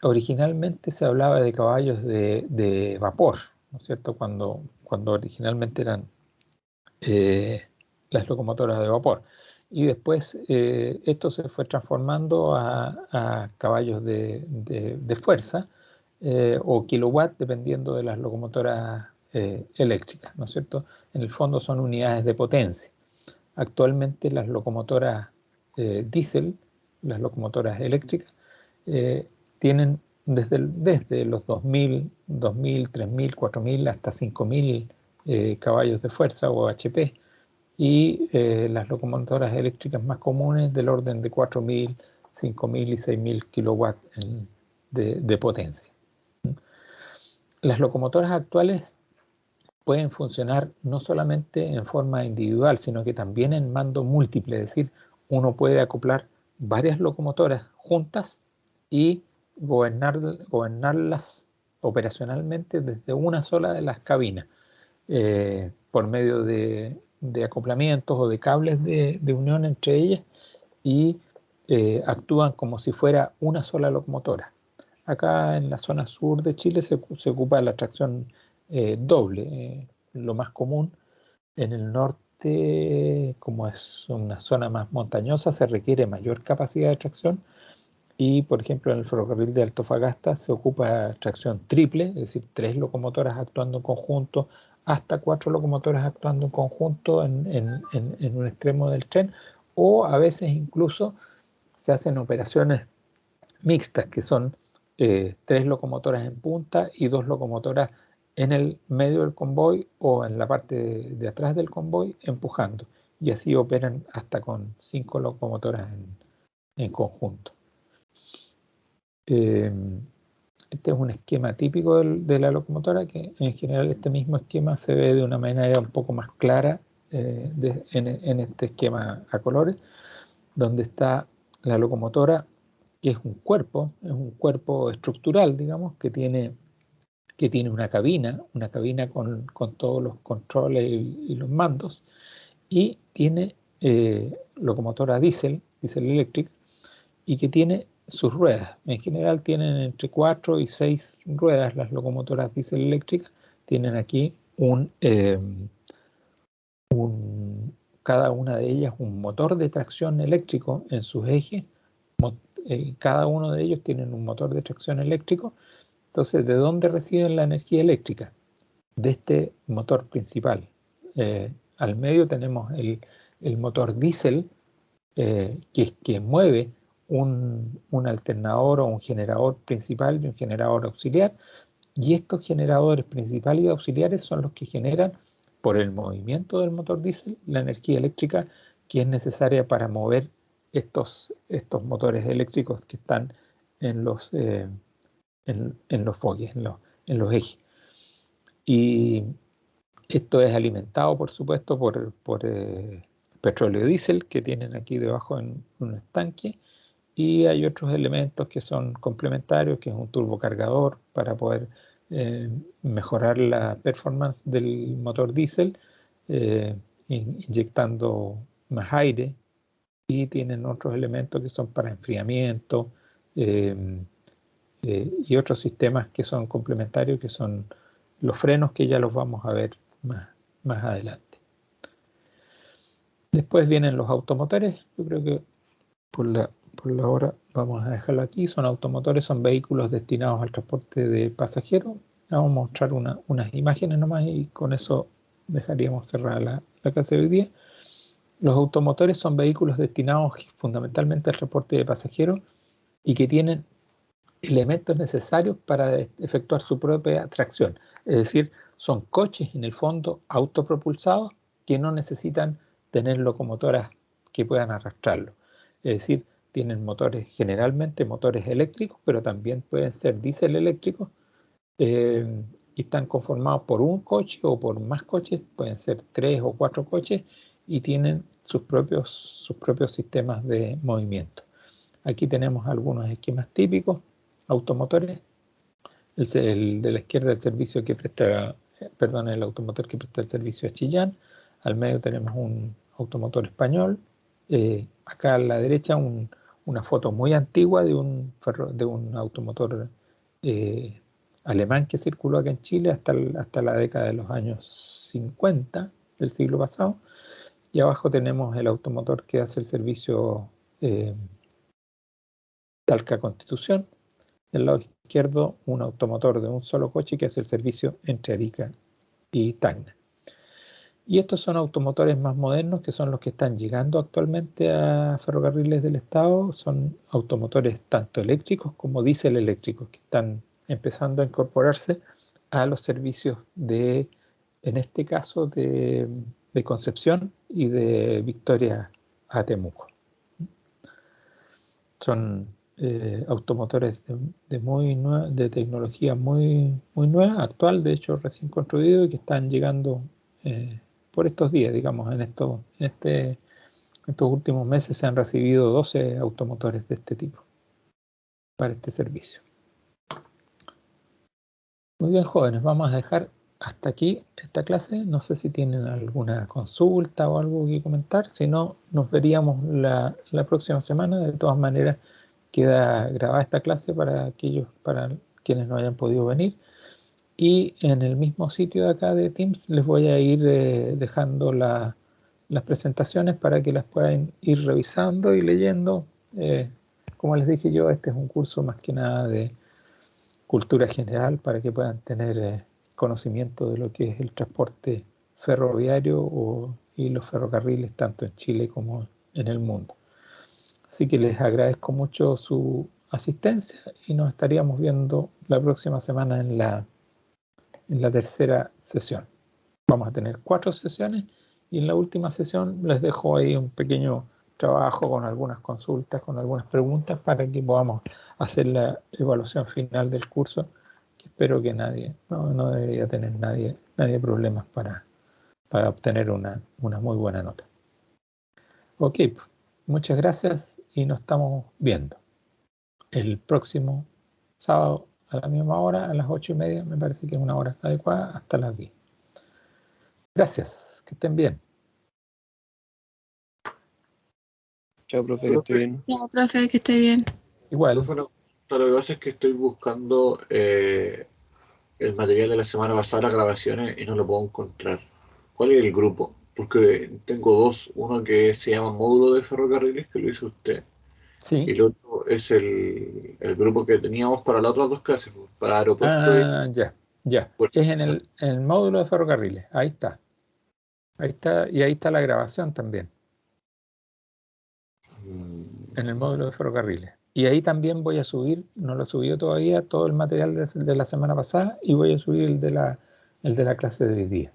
originalmente se hablaba de caballos de vapor, ¿no es cierto? Cuando originalmente eran las locomotoras de vapor. Y después esto se fue transformando a caballos de fuerza o kilowatt, dependiendo de las locomotoras eléctricas, ¿no es cierto? En el fondo son unidades de potencia. Actualmente las locomotoras diésel, las locomotoras eléctricas, tienen desde los 2000, 3000, 4000 hasta 5000 caballos de fuerza o HP y las locomotoras eléctricas más comunes del orden de 4000, 5000 y 6000 kilowatts de potencia. Las locomotoras actuales pueden funcionar no solamente en forma individual, sino que también en mando múltiple, es decir, uno puede acoplar varias locomotoras juntas y gobernarlas operacionalmente desde una sola de las cabinas, por medio de acoplamientos o de cables de unión entre ellas y actúan como si fuera una sola locomotora. Acá en la zona sur de Chile se ocupa la tracción doble, lo más común. En el norte, como es una zona más montañosa, se requiere mayor capacidad de tracción y, por ejemplo, en el ferrocarril de Antofagasta se ocupa tracción triple, es decir, 3 locomotoras actuando en conjunto, hasta 4 locomotoras actuando en conjunto en un extremo del tren, o a veces incluso se hacen operaciones mixtas, que son 3 locomotoras en punta y 2 locomotoras en el medio del convoy o en la parte de atrás del convoy empujando. Y así operan hasta con 5 locomotoras en conjunto. Este es un esquema típico de la locomotora, que en general este mismo esquema se ve de una manera un poco más clara en este esquema a colores, donde está la locomotora, que es un cuerpo estructural, digamos, que tiene una cabina con todos los controles y los mandos, y tiene locomotora diésel eléctrica, y que tiene sus ruedas. En general tienen entre 4 y 6 ruedas las locomotoras diésel eléctricas. Tienen aquí cada una de ellas un motor de tracción eléctrico en sus ejes. Cada uno de ellos tienen un motor de tracción eléctrico. Entonces, ¿de dónde reciben la energía eléctrica? De este motor principal. Al medio tenemos el motor diésel que mueve un alternador o un generador principal y un generador auxiliar, y estos generadores principales y auxiliares son los que generan, por el movimiento del motor diésel, la energía eléctrica que es necesaria para mover estos motores eléctricos que están en los bogies, en los ejes. Y esto es alimentado, por supuesto, petróleo diésel que tienen aquí debajo en un estanque, y hay otros elementos que son complementarios, que es un turbocargador para poder mejorar la performance del motor diésel, inyectando más aire, y tienen otros elementos que son para enfriamiento, y otros sistemas que son complementarios, que son los frenos, que ya los vamos a ver más adelante. Después vienen los automotores. Yo creo que por la hora vamos a dejarlo aquí. Son automotores, son vehículos destinados al transporte de pasajeros. Vamos a mostrar unas imágenes nomás y con eso dejaríamos cerrada la clase de hoy día. Los automotores son vehículos destinados fundamentalmente al transporte de pasajeros y que tienen elementos necesarios para efectuar su propia tracción. Es decir, son coches en el fondo autopropulsados que no necesitan tener locomotoras que puedan arrastrarlo. Es decir, tienen motores, generalmente motores eléctricos, pero también pueden ser diésel eléctricos, y están conformados por un coche o por más coches, pueden ser 3 o 4 coches, y tienen sus propios sistemas de movimiento. Aquí tenemos algunos esquemas típicos, automotores. El de la izquierda, el servicio que presta, perdón, el automotor que presta el servicio a Chillán. Al medio tenemos un automotor español. Acá a la derecha una foto muy antigua de un automotor alemán que circuló acá en Chile hasta la década de los años 50 del siglo pasado. Y abajo tenemos el automotor que hace el servicio Talca Constitución. Del lado izquierdo, un automotor de un solo coche que hace el servicio entre Arica y Tacna. Y estos son automotores más modernos, que son los que están llegando actualmente a Ferrocarriles del Estado. Son automotores tanto eléctricos como diésel eléctricos, que están empezando a incorporarse a los servicios en este caso, de Concepción y de Victoria a Temuco. Son automotores de tecnología muy nueva, actual, de hecho recién construido, y que están llegando por estos días, digamos, en estos últimos meses se han recibido 12 automotores de este tipo para este servicio. Muy bien, jóvenes, vamos a dejar hasta aquí esta clase. No sé si tienen alguna consulta o algo que comentar, si no, nos veríamos la próxima semana. De todas maneras, queda grabada esta clase para quienes no hayan podido venir, y en el mismo sitio de acá de Teams les voy a ir dejando las presentaciones para que las puedan ir revisando y leyendo. Como les dije yo, este es un curso más que nada de cultura general para que puedan tener conocimiento de lo que es el transporte ferroviario y los ferrocarriles, tanto en Chile como en el mundo. Así que les agradezco mucho su asistencia y nos estaríamos viendo la próxima semana en la tercera sesión. Vamos a tener 4 sesiones y en la última sesión les dejo ahí un pequeño trabajo con algunas consultas, con algunas preguntas, para que podamos hacer la evaluación final del curso, que espero que no debería tener nadie problemas para obtener una muy buena nota. Ok, muchas gracias y nos estamos viendo el próximo sábado a la misma hora, a las 8:30, me parece que es una hora adecuada, hasta las 10. Gracias, que estén bien. Chao, profe, que esté bien. Chao, profe, que esté bien. Igual. Profe, lo que pasa es que estoy buscando el material de la semana pasada, las grabaciones, y no lo puedo encontrar. ¿Cuál es el grupo? Porque tengo dos. Uno que se llama Módulo de Ferrocarriles, que lo hizo usted. Sí. Y el otro es el grupo que teníamos para las otras dos clases, para aeropuerto Ya. Es en el módulo de ferrocarriles. Ahí está. Y ahí está la grabación también. En el módulo de ferrocarriles. Y ahí también voy a subir, no lo he subido todavía, todo el material de la semana pasada, y voy a subir el de la clase de hoy día.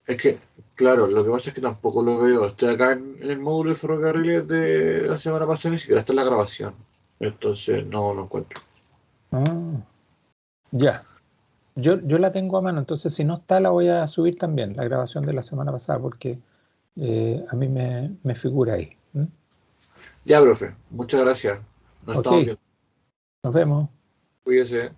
Es que, claro, lo que pasa es que tampoco lo veo. Estoy acá en el módulo de ferrocarriles de la semana pasada, ni siquiera está en la grabación. Entonces no lo encuentro. Ya. Yo la tengo a mano, entonces si no está, la voy a subir también, la grabación de la semana pasada, porque a mí me figura ahí. Ya, profe, muchas gracias. Nos Ok, estamos viendo. nos vemos. Cuídese.